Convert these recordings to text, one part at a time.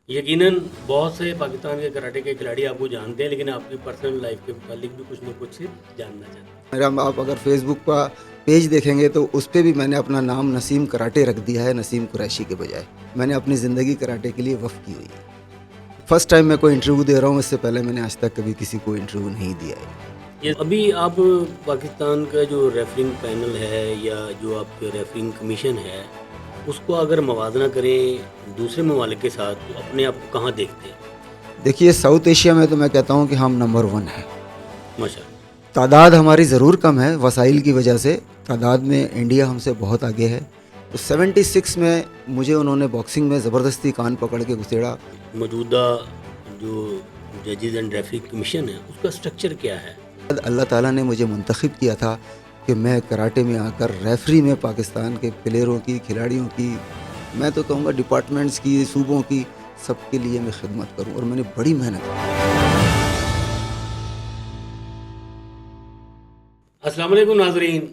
यकीनन बहुत से पाकिस्तान के कराटे के खिलाड़ी आपको जानते हैं, लेकिन आपकी पर्सनल लाइफ के मुतालिक भी कुछ ना कुछ जानना चाहते हैं। मेरा आप अगर फेसबुक का पेज देखेंगे तो उस पे भी मैंने अपना नाम नसीम कराटे रख दिया है, नसीम कुरैशी के बजाय। मैंने अपनी ज़िंदगी कराटे के लिए वफ़ की हुई है। फर्स्ट टाइम मैं कोई इंटरव्यू दे रहा हूँ, इससे पहले मैंने आज तक कभी किसी को इंटरव्यू नहीं दिया है। ये अभी आप पाकिस्तान का जो रेफरिंग पैनल है या जो आपके रेफरिंग कमीशन है, उसको अगर मवाजना करें दूसरे ममालिक के साथ, तो अपने आप को कहाँ देखते हैं? देखिए, साउथ एशिया में तो मैं कहता हूँ कि हम नंबर 1 हैं। माशाल्लाह। तादाद हमारी ज़रूर कम है, वसाइल की वजह से तादाद में इंडिया हमसे बहुत आगे है। तो 76 में मुझे उन्होंने बॉक्सिंग में ज़बरदस्ती कान पकड़ के घुसेड़ा। मौजूदा जो जजेस एंड रेफरी कमीशन है, उसका स्ट्रक्चर क्या है? अल्लाह ताला ने मुझे मुंतखब किया था कि मैं कराटे में आकर रेफरी में पाकिस्तान के प्लेयरों की, खिलाड़ियों की, मैं तो कहूँगा डिपार्टमेंट्स की, सूबों की, सबके लिए मैं खिदमत करूँ, और मैंने बड़ी मेहनत की। अस्सलाम वालेकुम नाज़रीन,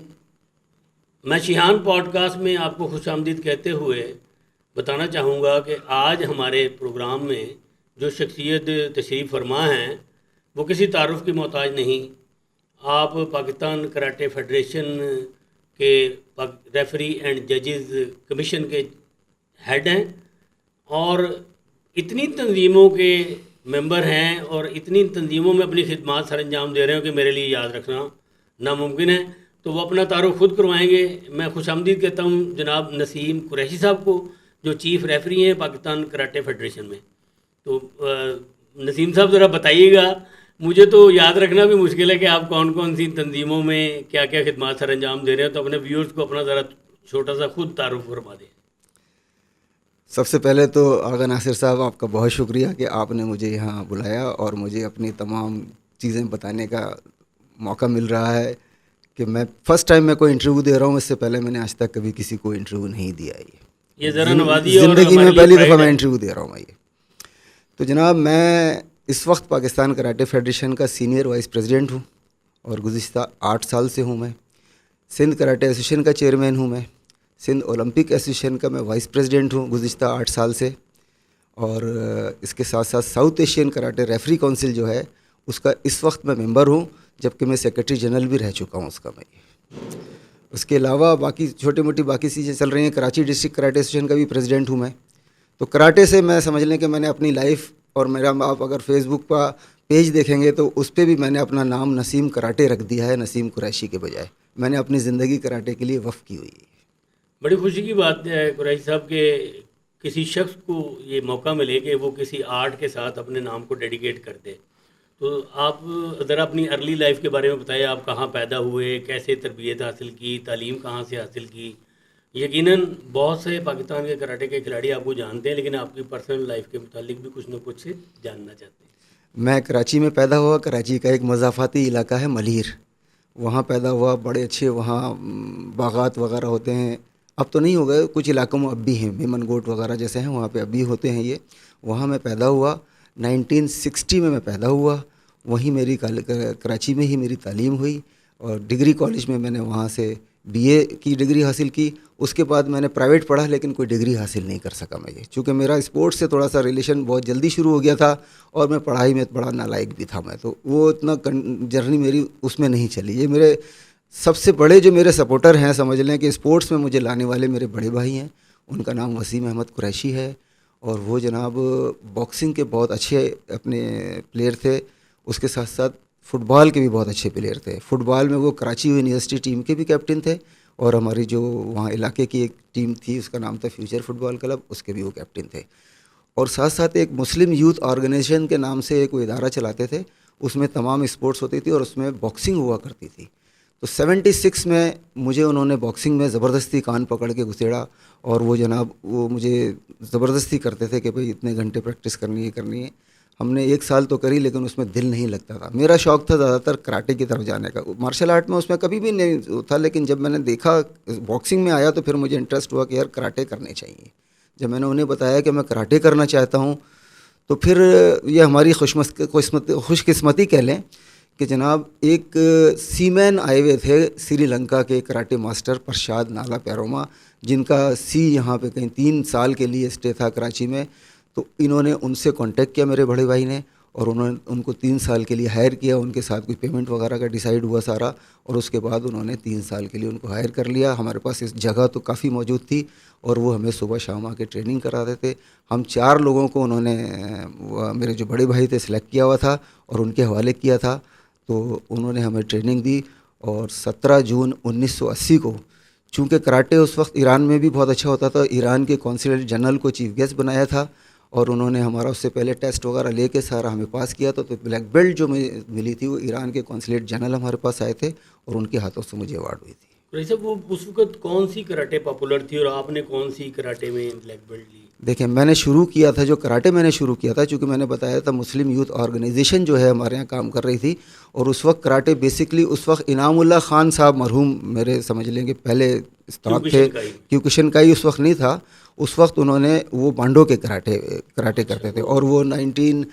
मैं शिहान पॉडकास्ट में आपको खुशामदीद कहते हुए बताना चाहूँगा कि आज हमारे प्रोग्राम में जो शख्सियत तशरीफ़ फरमा हैं, वो किसी तारुफ की मोहताज नहीं। आप पाकिस्तान कराटे फेडरेशन के रेफरी एंड जजेस कमीशन के हेड हैं और इतनी तंजीमों के मेंबर हैं और इतनी तंजीमों में अपनी खिदमत सर अंजाम दे रहे हो कि मेरे लिए याद रखना नामुमकिन है। तो वो अपना तारुफ खुद करवाएंगे। मैं खुशामदीद कहता हूँ जनाब नसीम कुरैशी साहब को, जो चीफ़ रेफरी हैं पाकिस्तान कराटे फेडरेशन में। तो नसीम साहब ज़रा बताइएगा, मुझे तो याद रखना भी मुश्किल है कि आप कौन कौन सी तंजीमों में क्या क्या खिदमत सर अंजाम दे रहे हो, तो अपने व्यूअर्स को अपना ज़रा छोटा सा खुद तारुफ करवा दें। सबसे पहले तो आगा नासिर साहब, आपका बहुत शुक्रिया कि आपने मुझे यहाँ बुलाया और मुझे अपनी तमाम चीज़ें बताने का मौका मिल रहा है कि मैं फ़र्स्ट टाइम मैं कोई इंटरव्यू दे रहा हूँ। इससे पहले मैंने आज तक कभी किसी को इंटरव्यू नहीं दिया है। ये ज़रा नवाज़ी और ज़िंदगी हमारे में लिए पहली प्राइड दफ़ा मैं है। इंटरव्यू दे रहा हूँ मैं ये। तो जनाब, मैं इस वक्त पाकिस्तान कराटे फेडरेशन का सीनियर वाइस प्रेसिडेंट हूँ और गुज़िश्ता 8 साल से हूँ मैं। सिंध कराटे एसोसिएशन का चेयरमैन हूँ मैं। सिंध ओलंपिक एसोसिएशन का मैं वाइस प्रेसिडेंट हूँ गुज़िश्ता 8 साल से। और इसके साथ साथ south Asian karate referee council जो है, उसका इस वक्त मैं मेंबर हूँ, जबकि मैं सेक्रेटरी जनरल भी रह चुका हूँ उसका मैं। उसके अलावा बाकी छोटी मोटी बाकी चीज़ें चल रही हैं। कराची डिस्ट्रिक्ट कराटे एसोसिएशन का भी प्रेसिडेंट हूँ मैं। तो कराटे से मैं समझ लें कि मैंने अपनी लाइफ, और मेरा आप अगर फेसबुक का पेज देखेंगे तो उस पर भी मैंने अपना नाम नसीम कराटे रख दिया है, नसीम कुरैशी के बजाय। मैंने अपनी ज़िंदगी कराटे के लिए वफ़ की हुई है। बड़ी खुशी की बात है कुरैशी साहब के किसी शख्स को ये मौका मिले कि वो किसी आर्ट के साथ अपने नाम को डेडिकेट कर दे। तो आप ज़रा अपनी अर्ली लाइफ के बारे में बताइए, आप कहाँ पैदा हुए, कैसे तरबियत हासिल की, तालीम कहाँ से हासिल की? यकीनन बहुत से पाकिस्तान के कराटे के खिलाड़ी आपको जानते हैं, लेकिन आपकी पर्सनल लाइफ के मुतालिक भी कुछ ना कुछ जानना चाहते हैं। मैं कराची में पैदा हुआ। कराची का एक मज़ाफ़ाती इलाका है मलीर, वहाँ पैदा हुआ। बड़े अच्छे वहाँ बागात वगैरह होते हैं। अब तो नहीं हो गए, कुछ इलाकों में अब भी हैं, मेमन गोट वगैरह जैसे हैं, वहाँ पे अभी होते हैं ये। वहाँ मैं पैदा हुआ। 1960 में मैं पैदा हुआ। वहीं मेरी कराची में ही मेरी तालीम हुई और डिग्री कॉलेज में मैंने वहाँ से बीए की डिग्री हासिल की। उसके बाद मैंने प्राइवेट पढ़ा, लेकिन कोई डिग्री हासिल नहीं कर सका मैं ये, चूँकि मेरा स्पोर्ट्स से थोड़ा सा रिलेशन बहुत जल्दी शुरू हो गया था और मैं पढ़ाई में बड़ा नालायक भी था मैं, तो वो इतना जर्नी मेरी उसमें नहीं चली। ये मेरे सबसे बड़े जो मेरे सपोर्टर हैं, समझ लें कि स्पोर्ट्स में मुझे लाने वाले मेरे बड़े भाई हैं। उनका नाम वसीम अहमद कुरैशी है और वो जनाब बॉक्सिंग के बहुत अच्छे अपने प्लेयर थे। उसके साथ साथ फ़ुटबॉल के भी बहुत अच्छे प्लेयर थे। फ़ुटबॉल में वो कराची यूनिवर्सिटी टीम के भी कैप्टन थे और हमारी जो वहाँ इलाके की एक टीम थी, उसका नाम था फ्यूचर फुटबॉल क्लब, उसके भी वो कैप्टन थे। और साथ साथ एक मुस्लिम यूथ ऑर्गेनाइजेशन के नाम से एक वो इदारा चलाते थे, उसमें तमाम स्पोर्ट्स होती थी और उसमें बॉक्सिंग हुआ करती थी। तो 76 में मुझे उन्होंने बॉक्सिंग में ज़बरदस्ती कान पकड़ के घुसेड़ा और वो जनाब वो मुझे ज़बरदस्ती करते थे कि भाई इतने घंटे प्रैक्टिस करनी है। हमने 1 साल तो करी, लेकिन उसमें दिल नहीं लगता था। मेरा शौक़ था ज़्यादातर कराटे की तरफ जाने का। मार्शल आर्ट में उसमें कभी भी नहीं था, लेकिन जब मैंने देखा बॉक्सिंग में आया तो फिर मुझे इंटरेस्ट हुआ कि यार कराटे करने चाहिए। जब मैंने उन्हें बताया कि मैं कराटे करना चाहता हूँ, तो फिर ये हमारी खुशकिस्मती कह लें कि जनाब एक सीमैन आए हुए थे श्रीलंका के कराटे मास्टर प्रसाद नाला पैरोमा, जिनका सी यहाँ पे कहीं 3 साल के लिए स्टे था कराची में। तो इन्होंने उनसे कांटेक्ट किया मेरे बड़े भाई ने, और उन्होंने उनको 3 साल के लिए हायर किया। उनके साथ कोई पेमेंट वगैरह का डिसाइड हुआ सारा, और उसके बाद उन्होंने 3 साल के लिए उनको हायर कर लिया। हमारे पास इस जगह तो काफ़ी मौजूद थी, और वो हमें सुबह शाम आके ट्रेनिंग कराते थे। हम 4 लोगों को उन्होंने मेरे जो बड़े भाई थे सिलेक्ट किया हुआ था और उनके हवाले किया था। तो उन्होंने हमें ट्रेनिंग दी, और 17 जून 1980 को, चूँकि कराटे उस वक्त ईरान में भी बहुत अच्छा होता था, ईरान के कॉन्सुलेट जनरल को चीफ गेस्ट बनाया था, और उन्होंने हमारा उससे पहले टेस्ट वगैरह लेके सारा हमें पास किया था। तो ब्लैक बेल्ट जो मुझे मिली थी वो ईरान के कॉन्सुलेट जनरल हमारे पास आए थे, और उनके हाथों से मुझे अवार्ड हुई थी। वैसे वो उस वक्त कौन सी कराटे पॉपुलर थी और आपने कौन सी कराटे में ब्लैक बेल्ट ली? देखिए, मैंने शुरू किया था, जो कराटे मैंने शुरू किया था, चूँकि मैंने बताया था मुस्लिम यूथ ऑर्गेनाइजेशन जो है हमारे यहाँ काम कर रही थी, और उस वक्त कराटे बेसिकली उस वक्त इनामुल्लाह खान साहब मरहूम मेरे समझ लेंगे पहले उस्ताद थे। क्योंकिशन उस वक्त नहीं था, उस वक्त उन्होंने वो बांडो के कराटे करते थे, और वो 19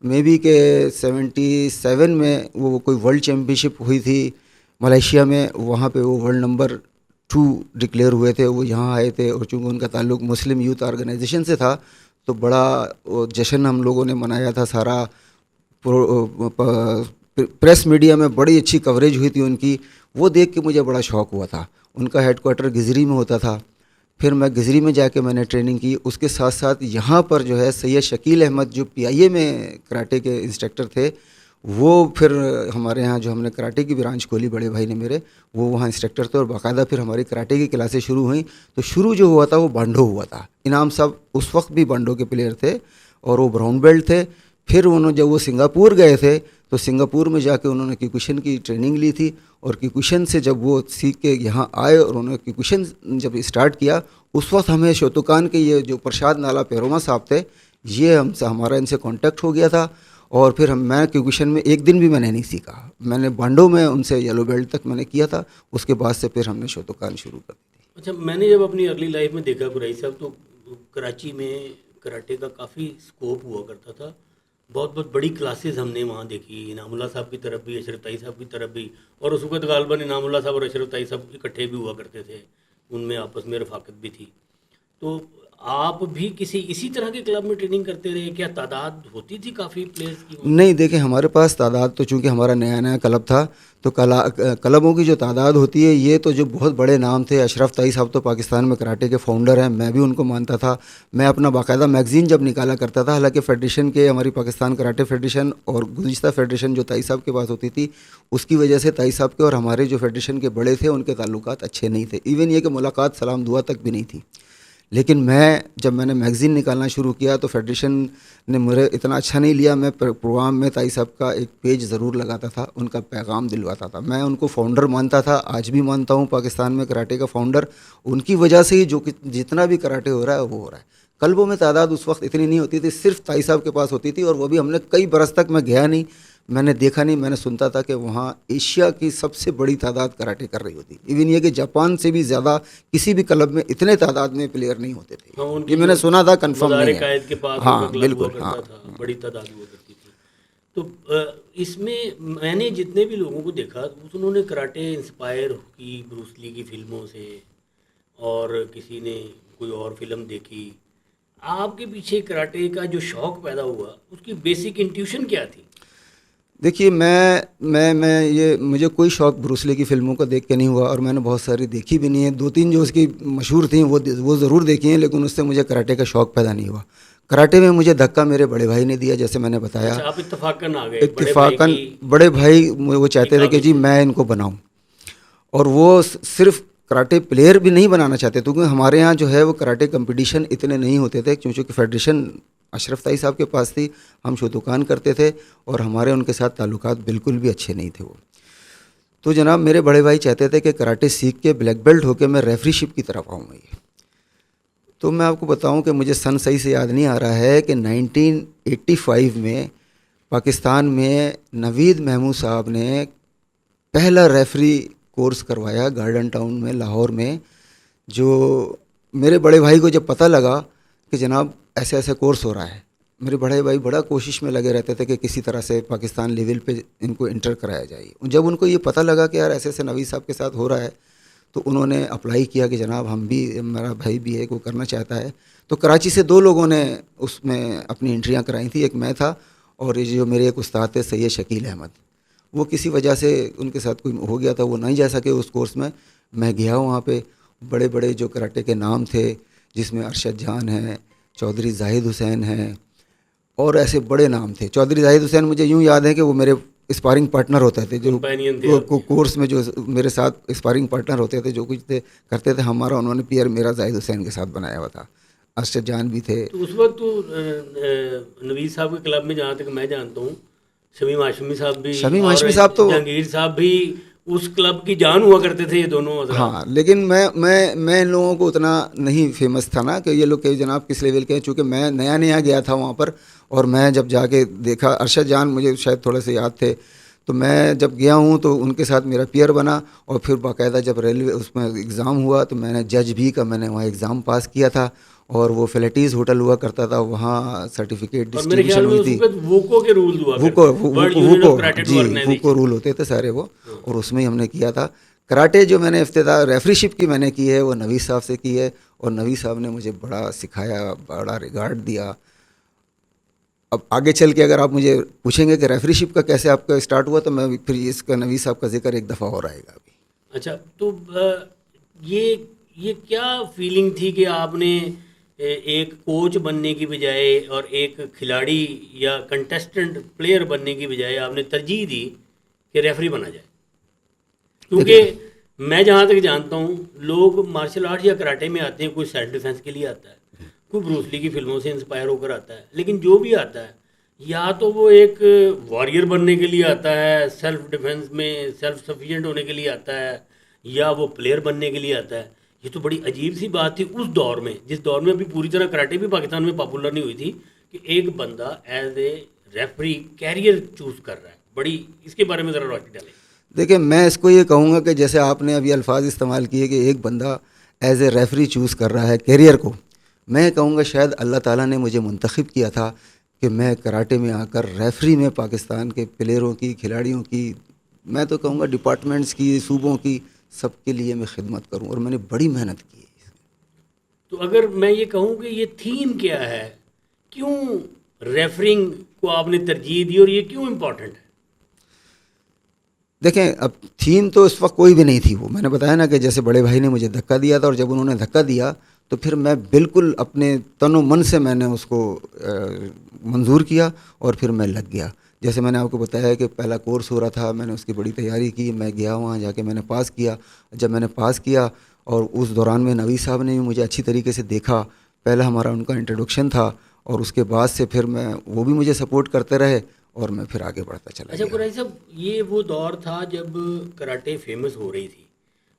में भी के 77 में वो कोई वर्ल्ड चैम्पियनशिप हुई थी मलेशिया में, वहाँ पे वो वर्ल्ड नंबर 2 डिक्लेयर हुए थे। वो यहाँ आए थे, और चूँकि उनका ताल्लुक मुस्लिम यूथ ऑर्गेनाइजेशन से था, तो बड़ा जश्न हम लोगों ने मनाया था। सारा प्रेस मीडिया में बड़ी अच्छी कवरेज हुई थी उनकी। वो देख के मुझे बड़ा शौक़ हुआ था। उनका हेडक्वार्टर गिजरी में होता था, फिर मैं गिजरी में जाके मैंने ट्रेनिंग की। उसके साथ साथ यहाँ पर जो है सैयद शकील अहमद जो PIA में कराटे के इंस्ट्रक्टर थे, वो फिर हमारे यहाँ जो हमने कराटे की ब्रांच खोली बड़े भाई ने मेरे, वो वहाँ इंस्ट्रक्टर थे, और बाकायदा फिर हमारी कराटे की क्लासें शुरू हुई। तो शुरू जो हुआ था वो बांडो हुआ था। इनाम साहब उस वक्त भी बांडो के प्लेयर थे, और वो ब्राउन बेल्ट थे। फिर उन्होंने जब वो सिंगापुर गए थे, तो सिंगापुर में जाके उन्होंने क्यूकुशन की ट्रेनिंग ली थी, और क्यूकुशन से जब वो सीख के यहाँ आए और उन्होंने क्यूकुशन जब स्टार्ट किया, उस वक्त हमें शोतुकान के ये जो प्रसाद नाला पेरोमा साहब थे, ये हमसे हमारा इनसे कांटेक्ट हो गया था। और फिर मैं क्यूकुशन में एक दिन भी मैंने नहीं सीखा, मैंने बांडो में उनसे येलो बेल्ट तक मैंने किया था। उसके बाद से फिर हमने शोतुकान शुरू कर दी। अच्छा, मैंने जब अपनी अर्ली लाइफ में देखा कुरैशी साहब, तो कराची में कराटे का काफ़ी स्कोप हुआ करता था। बहुत बहुत बड़ी क्लासेस हमने वहाँ देखी, इनामुल्लाह साहब की तरफ भी, अशरफ ताई साहब की तरफ भी, और उस वक्त गालबन इनामुल्लाह साहब और अशरफ ताई साहब इकट्ठे भी हुआ करते थे, उनमें आपस में रफाकत भी थी। तो आप भी किसी इसी तरह के क्लब में ट्रेनिंग करते रहे क्या? तादाद होती थी काफ़ी प्लेयर्स की? नहीं, देखिए हमारे पास तादाद तो, चूँकि हमारा नया नया क्लब था, तो क्लबों की जो तादाद होती है, ये तो जो बहुत बड़े नाम थे, अशरफ ताई साहब तो पाकिस्तान में कराटे के फाउंडर हैं, मैं भी उनको मानता था। मैं अपना बाकायदा मैगज़ीन जब निकाला करता था, हालांकि फेडरेशन के, हमारी पाकिस्तान कराटे फेडरेशन और गुज़िश्ता फेडरेशन जो ताई साहब के पास होती थी, उसकी वजह से ताई साहब के और हमारे जो फेडरेशन के बड़े थे उनके ताल्लुकात अच्छे नहीं थे। इवन ये कि मुलाकात सलाम दुआ तक भी नहीं थी। लेकिन मैंने मैगज़ीन निकालना शुरू किया, तो फेडरेशन ने मुझे इतना अच्छा नहीं लिया। मैं प्रोग्राम में ताई साहब का एक पेज ज़रूर लगाता था, उनका पैगाम दिलवाता था। मैं उनको फाउंडर मानता था, आज भी मानता हूँ पाकिस्तान में कराटे का फाउंडर। उनकी वजह से ही जो जितना भी कराटे हो रहा है वो हो रहा है। क्लबों में तादाद उस वक्त इतनी नहीं होती थी, सिर्फ ताई साहब के पास होती थी, और वो भी हमने कई बरस तक, मैं गया नहीं, मैंने देखा नहीं, मैंने सुनता था कि वहाँ एशिया की सबसे बड़ी तादाद कराटे कर रही होती। इवन ये कि जापान से भी ज़्यादा किसी भी क्लब में इतने तादाद में प्लेयर नहीं होते थे। हाँ, ये मैंने सुना था, कंफर्म नहीं है। के पास हाँ बिल्कुल, हाँ बड़ी तादाद हुआ करती थी। तो इसमें मैंने जितने भी लोगों को देखा, उन्होंने कराटे इंस्पायर की ब्रूस ली की फिल्मों से, और किसी ने कोई और फिल्म देखी। आपके पीछे कराटे का जो शौक़ पैदा हुआ, उसकी बेसिक इंट्यूशन क्या थी? देखिए, मैं ये, मुझे कोई शौक़ ब्रूस ली की फ़िल्मों को देख के नहीं हुआ, और मैंने बहुत सारी देखी भी नहीं है। 2-3 जो उसकी मशहूर थी वो ज़रूर देखी हैं, लेकिन उससे मुझे कराटे का शौक़ पैदा नहीं हुआ। कराटे में मुझे धक्का मेरे बड़े भाई ने दिया, जैसे मैंने बताया। अच्छा, आप इत्तफाकन आ गए? इत्तफाकन बड़े भाई वो चाहते थे कि जी मैं इनको बनाऊँ, और वो सिर्फ कराटे प्लेयर भी नहीं बनाना चाहते, क्योंकि हमारे यहाँ जो है वो कराटे कंपटीशन इतने नहीं होते थे, क्योंकि फेडरेशन अशरफ ताई साहब के पास थी, हम शोतुकान करते थे, और हमारे उनके साथ ताल्लुकात बिल्कुल भी अच्छे नहीं थे वो। तो जनाब, मेरे बड़े भाई चाहते थे कि कराटे सीख के ब्लैक बेल्ट होकर मैं रेफरीशिप की तरफ आऊँ। ये तो मैं आपको बताऊं कि मुझे सन सही से याद नहीं आ रहा है कि 1985 में पाकिस्तान में नवीद महमूद साहब ने पहला रेफरी कोर्स करवाया गार्डन टाउन में, लाहौर में। जो मेरे बड़े भाई को जब पता लगा कि जनाब ऐसे ऐसे कोर्स हो रहा है, मेरे बड़े भाई बड़ा कोशिश में लगे रहते थे कि किसी तरह से पाकिस्तान लेवल पे इनको इंटर कराया जाए। जब उनको ये पता लगा कि यार ऐसे ऐसे नवीद साहब के साथ हो रहा है, तो उन्होंने अप्लाई किया कि जनाब हम भी, मेरा भाई भी है, वो करना चाहता है। तो कराची से 2 लोगों ने उसमें अपनी एंट्रियां कराई थी, एक मैं था और ये जो मेरे एक उस्ताद थे सैयद शकील अहमद, वो किसी वजह से उनके साथ कोई हो गया था, वो नहीं जा सके उस कोर्स में। मैं गया वहाँ पे, बड़े बड़े जो कराटे के नाम थे जिसमें अरशद जान है, चौधरी जाहिद हुसैन हैं और ऐसे बड़े नाम थे। चौधरी जाहिद हुसैन मुझे यूँ याद है कि वो मेरे स्पारिंग पार्टनर होते थे, जो कंपेनियन थे आपके। कोर्स में जो मेरे साथ स्पारिंग पार्टनर होते थे, जो कुछ थे करते थे, हमारा उन्होंने पेयर मेरा जाहिद हुसैन के साथ बनाया हुआ था। अरशद जान भी थे। तो उस वक्त तो नवीद साहब के क्लब में, जहाँ तक मैं जानता हूँ, शमीम हाशमी साहब भी शमीम और हाशमी साहब तो, जहांगीर साहब भी उस क्लब की जान हुआ करते थे, ये दोनों हजरात। हाँ, लेकिन मैं इन लोगों को उतना नहीं फेमस था ना कि ये लोग के जनाब किस लेवल के हैं, चूँकि मैं नया नया गया था वहाँ पर। और मैं जब जाके देखा, अरशद जान मुझे शायद थोड़े से याद थे, तो मैं जब गया हूँ तो उनके साथ मेरा पेयर बना। और फिर बाकायदा जब रेलवे उसमें एग्ज़ाम हुआ तो मैंने जज भी का मैंने वहाँ एग्ज़ाम पास किया था। और वो फिलेटीज़ होटल हुआ करता था, वहाँ सर्टिफिकेट और मेरे ख्याल डिस्ट्रीब्यूशन में हुई उस थी। वक्त वूको के रूल हुआ वूको करते थे, वर्ल्ड यूनियन ऑफ कराटे जी, वूको ऑर्गेनाइजेशन। रूल होते थे सारे वो। और उसमें ही हमने किया था कराटे। जो मैंने इफ्तिदा रेफरीशिप की मैंने की है वो नवीद साहब से की है, और नवीद साहब ने मुझे बड़ा सिखाया, बड़ा रिगार्ड दिया। अब आगे चल के अगर आप मुझे पूछेंगे कि रेफरीशिप का कैसे आपका स्टार्ट हुआ, तो मैं फिर इसका नवीद साहब का जिक्र एक दफ़ा और आएगा अभी। अच्छा, तो ये क्या फीलिंग थी कि आपने एक कोच बनने की बजाय और एक खिलाड़ी या कंटेस्टेंट प्लेयर बनने की बजाय आपने तरजीह दी कि रेफरी बना जाए? क्योंकि मैं जहाँ तक जानता हूँ, लोग मार्शल आर्ट या कराटे में आते हैं, कोई सेल्फ डिफेंस के लिए आता है, कोई ब्रूस ली की फिल्मों से इंस्पायर होकर आता है, लेकिन जो भी आता है या तो वो एक वॉरियर बनने के लिए आता है, सेल्फ डिफेंस में सेल्फ सफिशिएंट होने के लिए आता है, या वो प्लेयर बनने के लिए आता है। ये तो बड़ी अजीब सी बात थी उस दौर में, जिस दौर में अभी पूरी तरह कराटे भी पाकिस्तान में पॉपुलर नहीं हुई थी, कि एक बंदा as a referee career choose कर रहा है। बड़ी इसके बारे में ज़रा रोशनी डालें। देखिए, मैं इसको ये कहूँगा कि जैसे आपने अभी अल्फाज इस्तेमाल किए कि एक बंदा एज ए रेफरी चूज़ कर रहा है कैरियर को, मैं कहूँगा शायद अल्लाह ताला ने मुझे मुंतखब किया था कि मैं कराटे में आकर रेफरी में पाकिस्तान के प्लेयरों की, खिलाड़ियों की, मैं तो कहूँगा डिपार्टमेंट्स की, सूबों की, सबके लिए मैं खिदमत करूँ। और मैंने बड़ी मेहनत की है। तो अगर मैं ये कहूँ कि ये थीम क्या है, क्यों रेफरिंग को आपने तरजीह दी और ये क्यों इम्पोर्टेंट है? देखें, अब थीम तो इस वक्त कोई भी नहीं थी। वो मैंने बताया ना कि जैसे बड़े भाई ने मुझे धक्का दिया था, और जब उन्होंने धक्का दिया तो फिर मैं बिल्कुल अपने तनो मन से मैंने उसको मंजूर किया और फिर मैं लग गया। जैसे मैंने आपको बताया कि पहला कोर्स हो रहा था, मैंने उसकी बड़ी तैयारी की, मैं गया वहाँ जाके मैंने पास किया। जब मैंने पास किया और उस दौरान में नवीद साहब ने भी मुझे अच्छी तरीके से देखा, पहला हमारा उनका इंट्रोडक्शन था, और उसके बाद से फिर मैं, वो भी मुझे सपोर्ट करते रहे और मैं फिर आगे बढ़ता चला अच्छा गया। कुरैशी साहब, ये वो दौर था जब कराटे फेमस हो रही थी,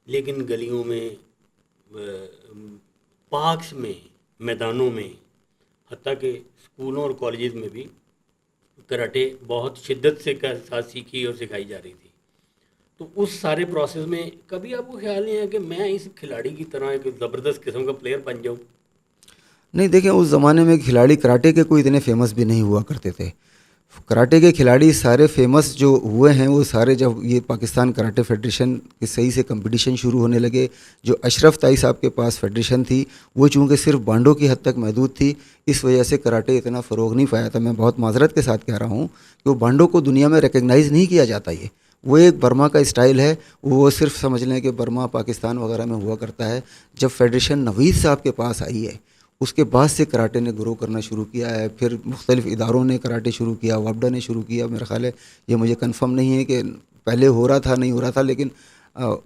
लेकिन गलियों में, पार्क्स में, मैदानों में, हत्ता कि स्कूलों और कॉलेजेस में भी कराटे बहुत शिद्दत से साथ सीखी और सिखाई जा रही थी। तो उस सारे प्रोसेस में कभी आपको ख्याल नहीं आया कि मैं इस खिलाड़ी की तरह एक ज़बरदस्त किस्म का प्लेयर बन जाऊँ? नहीं, देखें, उस ज़माने में खिलाड़ी कराटे के कोई इतने फेमस भी नहीं हुआ करते थे। कराटे के खिलाड़ी सारे फेमस जो हुए हैं वो सारे जब ये पाकिस्तान कराटे फेडरेशन के सही से कंपटीशन शुरू होने लगे, जो अशरफ ताई साहब के पास फेडरेशन थी, वो चूँकि सिर्फ बांडों की हद तक महदूद थी, इस वजह से कराटे इतना फ़रोग नहीं पाया था। मैं बहुत माजरत के साथ कह रहा हूँ कि वो बांडों को दुनिया में रिकग्नाइज़ नहीं किया जाता। ये वो एक बर्मा का स्टाइल है, वो सिर्फ समझ लें कि बर्मा पाकिस्तान वगैरह में हुआ करता है। जब फेडरेशन नवीद साहब के पास आई है, उसके बाद से कराटे ने ग्रो करना शुरू किया है। फिर मुख्तलिफ़ इदारों ने कराटे शुरू किया, वापडा ने शुरू किया। मेरा ख्याल है, ये मुझे कंफर्म नहीं है कि पहले हो रहा था नहीं हो रहा था, लेकिन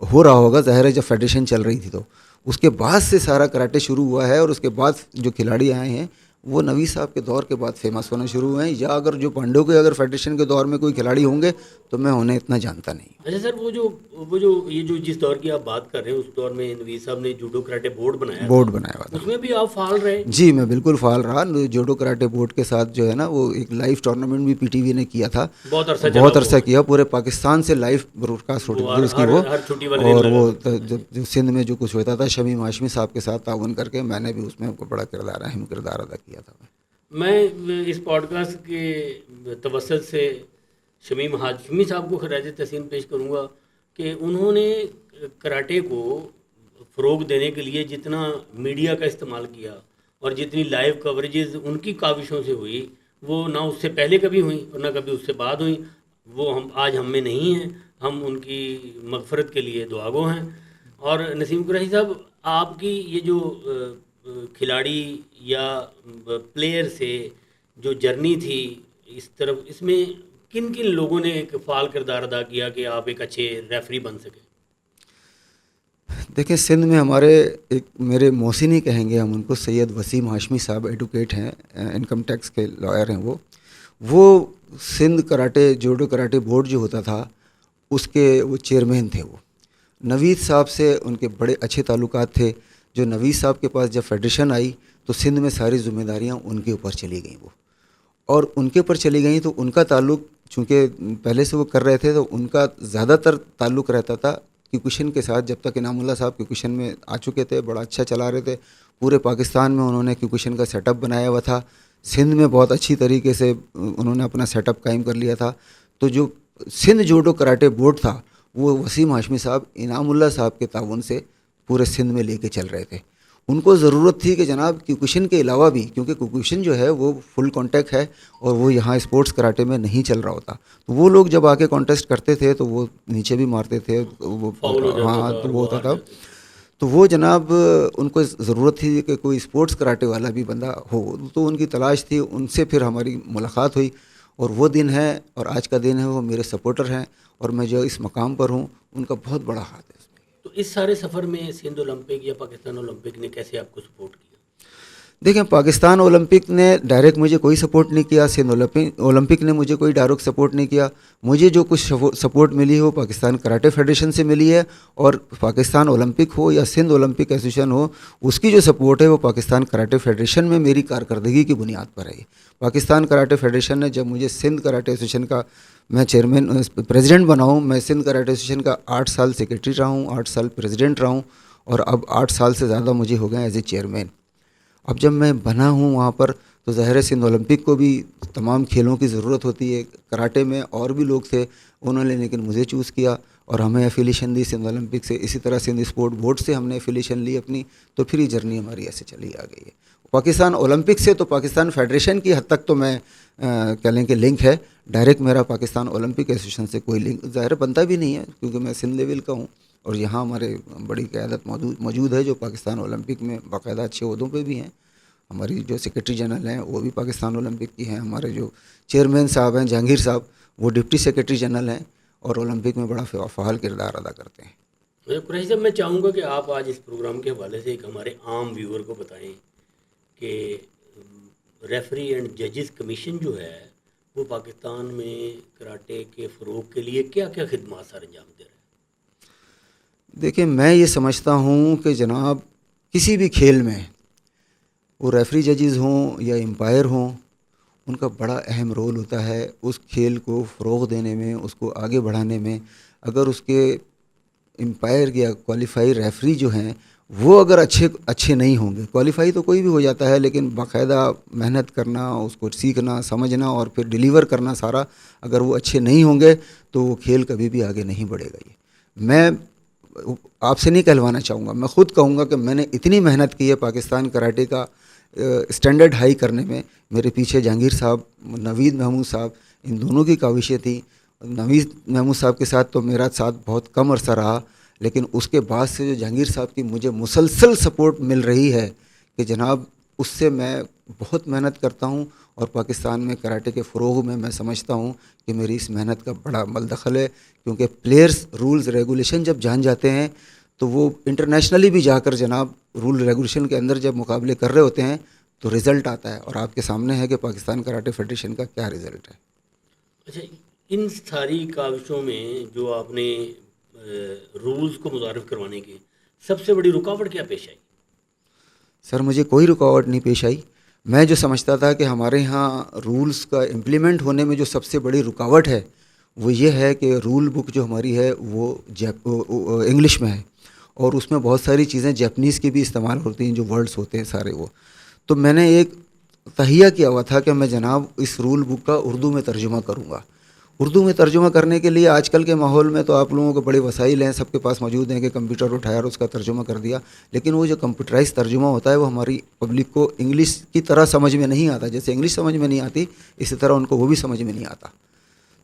हो रहा होगा, ज़ाहिर है, जब फेडरेशन चल रही थी। तो उसके बाद से सारा कराटे शुरू हुआ है, और उसके बाद जो खिलाड़ी आए हैं वो नवीद साहब के दौर के बाद फेमस होना शुरू हुए हैं। या अगर जो पांडव के अगर फेडरेशन के दौर में कोई खिलाड़ी होंगे तो मैं उन्हें इतना जानता नहीं। अच्छा सर, वो जो ये जो जिस दौर की आप बात कर रहे हैं, उस दौर में नवीद साहब ने जूडो कराटे बोर्ड बनाया बोर्ड था, बनाया हुआ था, उसमें भी आप फाल रहे? जी, मैं बिल्कुल फाल रहा। जूडो कराटे बोर्ड के साथ जो है ना, वो एक लाइव टूर्नामेंट भी पीटीवी ने किया था, बहुत अरसा किया, पूरे पाकिस्तान से लाइव ब्रॉडकास्ट होती थी उसकी वो। हर छुट्टी वाले दिन और वो लगा था। जो सिंध में जो कुछ होता था, शमीम हाशमी साहब के साथ ताउन करके मैंने भी उसमें बड़ा किरदार, अहम किरदार अदा किया था। मैं इस पॉडकास्ट के तवस्सुत से शमीम हाशमी साहब को खराज तहसीन पेश करूँगा कि उन्होंने कराटे को फ़रोग देने के लिए जितना मीडिया का इस्तेमाल किया और जितनी लाइव कवरेजेस उनकी काविशों से हुई, वो ना उससे पहले कभी हुई और ना कभी उससे बाद हुई। वो हम आज हम में नहीं हैं, हम उनकी मगफ़रत के लिए दुआगो हैं। और नसीम कुरैशी साहब, आपकी ये जो खिलाड़ी या प्लेयर से जो जर्नी थी इस तरफ, इसमें किन किन लोगों ने एक फ़ाल किरदार अदा किया कि आप एक अच्छे रेफरी बन सके? देखिए, सिंध में हमारे एक मेरे मोहसिन ही कहेंगे हम उनको, सैयद वसीम हाशमी साहब एडवोकेट हैं, इनकम टैक्स के लॉयर हैं। वो Sindh karate judo karate board जो होता था उसके वो चेयरमैन थे। वो नवीद साहब से उनके बड़े अच्छे ताल्लुकात थे। जो नवीद साहब के पास जब फेडरेशन आई तो सिंध में सारी जिम्मेदारियां उनके ऊपर चली गईं। वो और उनके ऊपर चली गई तो उनका ताल्लुक, चूँकि पहले से वो कर रहे थे, तो उनका ज़्यादातर ताल्लुक रहता था क्यूकुशन के साथ। जब तक इनामुल्लाह साहब क्यूकुशन में आ चुके थे, बड़ा अच्छा चला रहे थे, पूरे पाकिस्तान में उन्होंने क्यूकुशन का सेटअप बनाया हुआ था। सिंध में बहुत अच्छी तरीके से उन्होंने अपना सेटअप कायम कर लिया था। तो जो सिंध जूडो कराटे बोर्ड था वो वसीम हाशमी साहब इनामुल्लाह साहब के ताउन से पूरे सिंध में लेके चल रहे थे। उनको ज़रूरत थी कि जनाब क्यूकुशन के अलावा भी, क्योंकि क्यूकुशन जो है वो फुल कॉन्टैक्ट है और वो यहाँ स्पोर्ट्स कराटे में नहीं चल रहा होता, तो वो लोग जब आके कॉन्टेस्ट करते थे तो वो नीचे भी मारते थे, वो हाँ तो वो होता था। तो वो जनाब उनको ज़रूरत थी कि कोई स्पोर्ट्स कराटे वाला भी बंदा हो, तो उनकी तलाश थी। उनसे फिर हमारी मुलाकात हुई और वो दिन है और आज का दिन है, वो मेरे सपोर्टर हैं और मैं जो इस मकाम पर हूँ उनका बहुत बड़ा हाथ है। तो इस सारे सफ़र में सिंध ओलंपिक या पाकिस्तान ओलंपिक ने कैसे आपको सपोर्ट किया? देखें, पाकिस्तान ओलंपिक ने डायरेक्ट मुझे कोई सपोर्ट नहीं किया, सिंध ओलंपिक ने मुझे कोई डायरेक्ट सपोर्ट नहीं किया। मुझे जो कुछ सपोर्ट मिली है वो पाकिस्तान कराटे फेडरेशन से मिली है, और पाकिस्तान ओलंपिक हो या सिंध ओलंपिक एसोसिएशन हो, उसकी जो सपोर्ट है वो पाकिस्तान कराटे फेडरेशन में मेरी कारकर्दगी की बुनियाद पर है। पाकिस्तान कराटे फेडरेशन ने जब मुझे सिंध कराटे एसोसिएशन का, मैं चेयरमैन प्रेसिडेंट बना हूँ, मैं सिंध कराटे एसोसिएशन का 8 साल सेक्रेटरी रहा हूँ, 8 साल प्रेसिडेंट रहा हूँ और अब 8 साल से ज़्यादा मुझे हो गए एज ए चेयरमैन। अब जब मैं बना हूँ वहाँ पर तो ज़ाहिर है सिंध ओलंपिक को भी तमाम खेलों की ज़रूरत होती है। कराटे में और भी लोग थे, उन्होंने लेकिन मुझे चूज़ किया और हमें एफिलिएशन दी सिंध ओलंपिक से। इसी तरह सिंध स्पोर्ट बोर्ड से हमने एफिलिएशन ली अपनी, तो फिर ये जर्नी हमारी ऐसे चली आ गई है। पाकिस्तान ओलंपिक से तो पाकिस्तान फेडरेशन की हद तक तो मैं कह लें कि लिंक है, डायरेक्ट मेरा पाकिस्तान ओलंपिक एसोसिएशन से कोई लिंक ज़ाहिर बनता भी नहीं है, क्योंकि मैं सिंध लेवल का हूँ और यहाँ हमारे बड़ी क़यादत मौजूद है जो पाकिस्तान ओलंपिक में बाकायदा अच्छे ओहदों पे भी हैं। हमारी जो सेक्रेटरी जनरल हैं वो भी पाकिस्तान ओलंपिक की हैं। हमारे जो चेयरमैन साहब हैं जहांगीर साहब, वो डिप्टी सेक्रेटरी जनरल हैं और ओलंपिक में बड़ा फ़ाल किरदार अदा करते हैं। कुरैशी साहब, मैं चाहूँगा कि आप आज इस प्रोग्राम के हवाले से एक हमारे आम व्यूअर को बताएं कि रेफरी एंड जजेस कमीशन जो है वो पाकिस्तान में कराटे के फ़रोग के लिए क्या क्या खिदमात सर अंजाम दे रहे हैं? देखिए, मैं ये समझता हूँ कि जनाब किसी भी खेल में वो रेफरी जजेस हों या एम्पायर हों, उनका बड़ा अहम रोल होता है उस खेल को फ़रोग़ देने में, उसको आगे बढ़ाने में। अगर उसके एम्पायर या क्वालिफाई रेफरी जो हैं वो अगर अच्छे नहीं होंगे, क्वालिफाई तो कोई भी हो जाता है, लेकिन बाकायदा मेहनत करना, उसको सीखना, समझना और फिर डिलीवर करना सारा, अगर वो अच्छे नहीं होंगे तो वो खेल कभी भी आगे नहीं बढ़ेगा। ये मैं आपसे नहीं कहलवाना चाहूँगा, मैं ख़ुद कहूँगा कि मैंने इतनी मेहनत की है पाकिस्तान कराटे का स्टैंडर्ड हाई करने में। मेरे पीछे जहांगीर साहब, नवीद महमूद साहब, इन दोनों की काविशें थी। नवीद महमूद साहब के साथ तो मेरा साथ बहुत कम अरसा रहा, लेकिन उसके बाद से जो जहांगीर साहब की मुझे मुसलसल सपोर्ट मिल रही है कि जनाब उससे मैं बहुत मेहनत करता हूँ और पाकिस्तान में कराटे के फ़रोग़ में मैं समझता हूँ कि मेरी इस मेहनत का बड़ा मलदखल है। क्योंकि प्लेयर्स रूल्स रेगुलेशन जब जान जाते हैं तो वो इंटरनेशनली भी जाकर जनाब रूल रेगुलेशन के अंदर जब मुकाबले कर रहे होते हैं तो रिज़ल्ट आता है, और आपके सामने है कि पाकिस्तान कराटे फेडरेशन का क्या रिज़ल्ट है। अच्छा, इन सारी काविशों में जो आपने रूल्स को मुतारिफ करवाने की सबसे बड़ी रुकावट क्या पेश आई? सर, मुझे कोई रुकावट नहीं पेश आई। मैं जो समझता था कि हमारे यहाँ रूल्स का इम्प्लीमेंट होने में जो सबसे बड़ी रुकावट है वो ये है कि रूल बुक जो हमारी है वो इंग्लिश में है और उसमें बहुत सारी चीज़ें जापानीज़ की भी इस्तेमाल होती हैं, जो वर्ड्स होते हैं सारे वो। तो मैंने एक तहिया किया हुआ था कि मैं जनाब इस रूल बुक का उर्दू में तर्जुमा करूँगा। उर्दू में तर्जुमा करने के लिए आजकल के माहौल में तो आप लोगों को बड़े वसाइल हैं, सबके पास मौजूद हैं कि कंप्यूटर उठाया और उसका तर्जुमा कर दिया, लेकिन वो जो कंप्यूटराइज तर्जुमा होता है वो हमारी पब्लिक को इंग्लिश की तरह समझ में नहीं आता। जैसे इंग्लिश समझ में नहीं आती, इसी तरह उनको वो भी समझ में नहीं आता।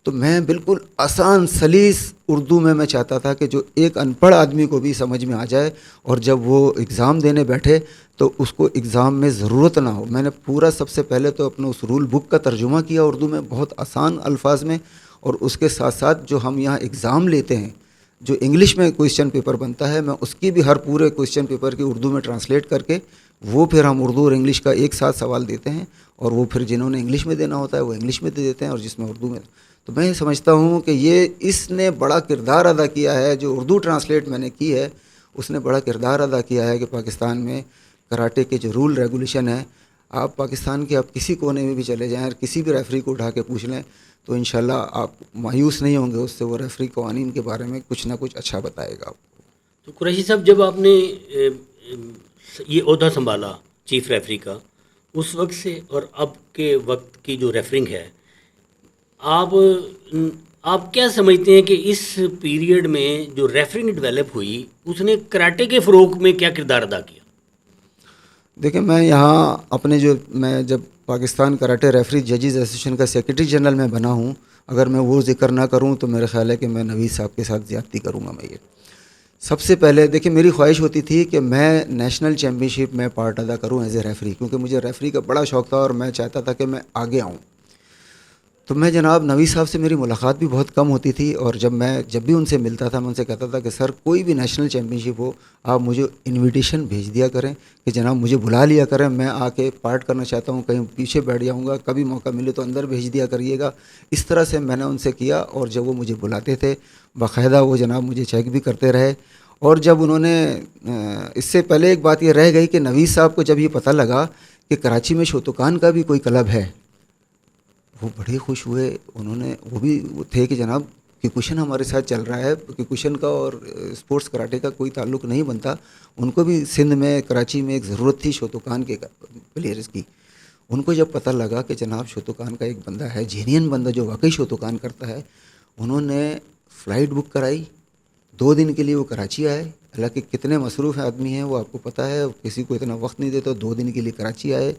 तो मैं बिल्कुल आसान सलीस उर्दू में मैं चाहता था कि जो एक अनपढ़ आदमी को भी समझ में आ जाए, और जब वो एग्ज़ाम देने बैठे तो उसको एग्ज़ाम में ज़रूरत ना हो। मैंने पूरा सबसे पहले तो अपने उस रूल बुक का तर्जुमा किया उर्दू में बहुत आसान अल्फाज में, और उसके साथ साथ जो हम यहाँ एग्ज़ाम लेते हैं, जो इंग्लिश में क्वेश्चन पेपर बनता है, मैं उसकी भी हर पूरे क्वेश्चन पेपर की उर्दू में ट्रांसलेट करके वो फिर हम उर्दू और इंग्लिश का एक साथ सवाल देते हैं, और वो फिर जिन्होंने इंग्लिश में देना होता है वो इंग्लिश में दे देते हैं और जिसमें उर्दू में। तो मैं समझता हूँ कि ये इसने बड़ा किरदार अदा किया है, जो उर्दू ट्रांसलेट मैंने की है उसने बड़ा किरदार अदा किया है कि पाकिस्तान में कराटे के जो रूल रेगुलेशन है, आप पाकिस्तान के आप किसी कोने में भी चले जाएं और किसी भी रेफरी को उठा के पूछ लें तो इंशाल्लाह आप मायूस नहीं होंगे उससे। वो रेफरी कवानीन के बारे में कुछ ना कुछ अच्छा बताएगा आपको। तो कुरैशी साहब, जब आपने ये ओहदा संभाला चीफ रेफरी का, उस वक्त से और अब के वक्त की जो रेफरिंग है, आप क्या समझते हैं कि इस पीरियड में जो रेफरिंग डेवलप हुई उसने कराटे के फ़रोग में क्या किरदार अदा किया? देखिए, मैं यहाँ अपने मैं जब पाकिस्तान कराटे रेफरी जजेस एसोसिएशन का सेक्रेटरी जनरल मैं बना हूँ, अगर मैं वो जिक्र ना करूँ तो मेरा ख्याल है कि मैं नवीद साहब के साथ ज़्यादती करूँगा। मैं ये सबसे पहले देखिए, मेरी ख्वाहिश होती थी कि मैं नेशनल चैम्पियनशिप में पार्ट अदा करूँ एज ए रेफरी, क्योंकि मुझे रेफरी का बड़ा शौक़ था और मैं चाहता था कि मैं आगे आऊँ। तो मैं जनाब नवीद साहब से मेरी मुलाकात भी बहुत कम होती थी, और जब भी उनसे मिलता था मैं उनसे कहता था कि सर, कोई भी नेशनल चैम्पियनशिप हो आप मुझे इनविटेशन भेज दिया करें कि जनाब मुझे बुला लिया करें, मैं आके पार्ट करना चाहता हूँ, कहीं पीछे बैठ जाऊँगा, कभी मौका मिले तो अंदर भेज दिया करिएगा। इस तरह से मैंने उनसे किया, और जब वो मुझे बुलाते थे बाकायदा वो जनाब मुझे चेक भी करते रहे। और जब उन्होंने इससे पहले एक बात ये रह गई कि नवीद साहब को जब ये पता लगा कि कराची में शोतोकान का भी कोई क्लब है, वो बड़े खुश हुए। उन्होंने वो भी थे कि जनाब किकुशन हमारे साथ चल रहा है, किकुशन का और स्पोर्ट्स कराटे का कोई ताल्लुक़ नहीं बनता। उनको भी सिंध में कराची में एक ज़रूरत थी शोतोकान के प्लेयर्स की। उनको जब पता लगा कि जनाब शोतोकान का एक बंदा है, जेनियन बंदा जो वाकई शोतोकान करता है, उन्होंने फ़्लाइट बुक कराई। 2 दिन के लिए वो कराची आए। हालांकि कितने मसरूफ़ आदमी हैं वो आपको पता है, किसी को इतना वक्त नहीं देता। 2 दिन के लिए कराची आए,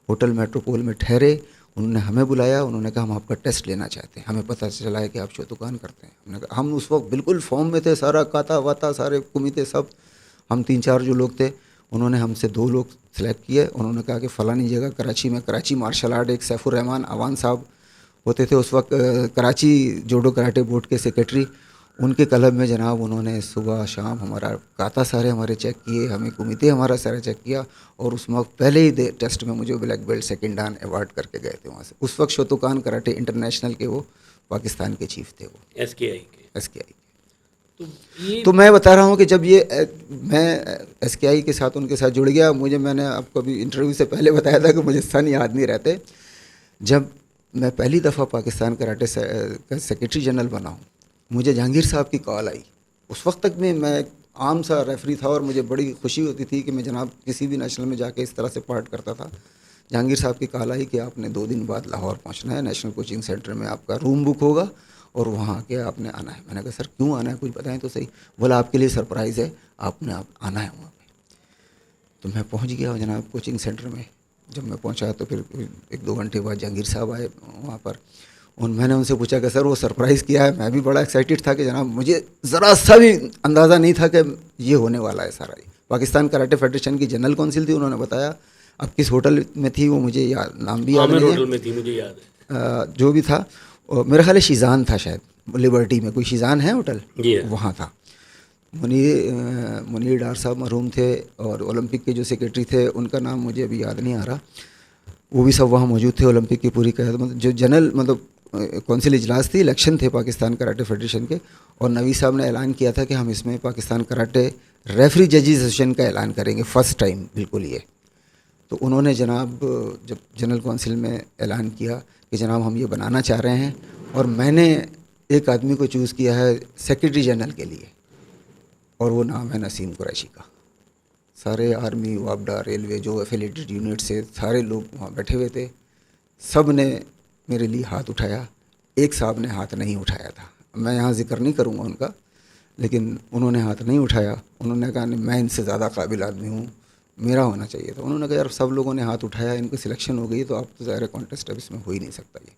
होटल मेट्रोपोल में ठहरे। उन्होंने हमें बुलाया, उन्होंने कहा हम आपका टेस्ट लेना चाहते हैं, हमें पता चला है कि आप शोतोकान करते हैं। हमने कहा, हम उस वक्त बिल्कुल फॉर्म में थे, सारा काता वाता सारे कुमिते सब, हम 3-4 जो लोग थे। उन्होंने हमसे 2 लोग सेलेक्ट किए। उन्होंने कहा कि फ़लानी जगह कराची में कराची मार्शल आर्ट एक सैफुर रहमान अवान साहब होते थे उस वक्त कराची जोडो कराटे बोर्ड के सेक्रेटरी, उनके क्लब में जनाब उन्होंने सुबह शाम हमारा काता सारे हमारे चेक किए, हमें कुमिते हमारा सारा चेक किया, और उस वक्त पहले ही टेस्ट में मुझे ब्लैक बेल्ट सेकंड डान अवार्ड करके गए थे वहाँ से। उस वक्त शोतोकान कराटे इंटरनेशनल के वो पाकिस्तान के चीफ थे, वो SKI। तो मैं बता रहा हूँ कि जब ये मैं SKI के साथ उनके साथ जुड़ गया, मैंने आपको अभी इंटरव्यू से पहले बताया था कि मुझे सन याद नहीं रहते। जब मैं पहली दफ़ा पाकिस्तान कराटे का सेक्रेटरी जनरल बना हूँ, मुझे जहांगीर साहब की कॉल आई। उस वक्त तक में मैं आम सा रेफरी था और मुझे बड़ी खुशी होती थी कि मैं जनाब किसी भी नेशनल में जाके इस तरह से पार्ट करता था। जहांगीर साहब की कॉल आई कि आपने 2 दिन बाद लाहौर पहुंचना है, नेशनल कोचिंग सेंटर में आपका रूम बुक होगा और वहाँ आके आपने आना है। मैंने कहा सर क्यों आना है, कुछ बताएं तो सही। बोला आपके लिए सरप्राइज़ है, आपने आना है वहाँ पर। तो मैं पहुँच गया जनाब कोचिंग सेंटर में। जब मैं पहुँचा तो फिर 1-2 घंटे बाद जहांगीर साहब आए वहाँ पर। मैंने उनसे पूछा कि सर वो सरप्राइज़ किया है। मैं भी बड़ा एक्साइटेड था कि जनाब मुझे ज़रा सा भी अंदाज़ा नहीं था कि ये होने वाला है सारा। पाकिस्तान कराटे फेडरेशन की जनरल काउंसिल थी, उन्होंने बताया। अब किस होटल में थी वो मुझे नाम भी याद नहीं है। होटल में थी, मुझे याद है। जो भी था, मेरा ख्याल है शीज़ान था शायद, लिबर्टी में कोई शीज़ान है होटल, वहाँ था। मुनीर डार साहब मरहूम थे, और ओलंपिक के जो सेक्रेटरी थे उनका नाम मुझे अभी याद नहीं आ रहा, वो भी सब वहाँ मौजूद थे। ओलंपिक की पूरी क़यादत, जो जनरल कौंसिल इजलास थी, इलेक्शन थे पाकिस्तान कराटे फेडरेशन के, और नवीद साहब ने ऐलान किया था कि हम इसमें पाकिस्तान कराटे रेफरी जजेस एसोसिएशन का ऐलान करेंगे, फ़र्स्ट टाइम बिल्कुल ये। तो उन्होंने जनाब जब जनरल कौंसिल में ऐलान किया कि जनाब हम ये बनाना चाह रहे हैं, और मैंने एक आदमी को चूज़ किया है सेक्रेटरी जनरल के लिए, और वो नाम है नसीम कुरैशी का। सारे आर्मी, वापडा, रेलवे जो एफिलेटेड यूनिट से सारे लोग वहाँ बैठे हुए थे, सब ने मेरे लिए हाथ उठाया एक साहब ने हाथ नहीं उठाया था, मैं यहाँ जिक्र नहीं करूँगा उनका, लेकिन उन्होंने हाथ नहीं उठाया। उन्होंने कहा नहीं, मैं इनसे ज़्यादा काबिल आदमी हूँ, मेरा होना चाहिए था। उन्होंने कहा यार सब लोगों ने हाथ उठाया, इनकी सिलेक्शन हो गई, तो आप तो ज़ाहिर कॉन्टेस्ट अब इसमें हो ही नहीं सकता ये।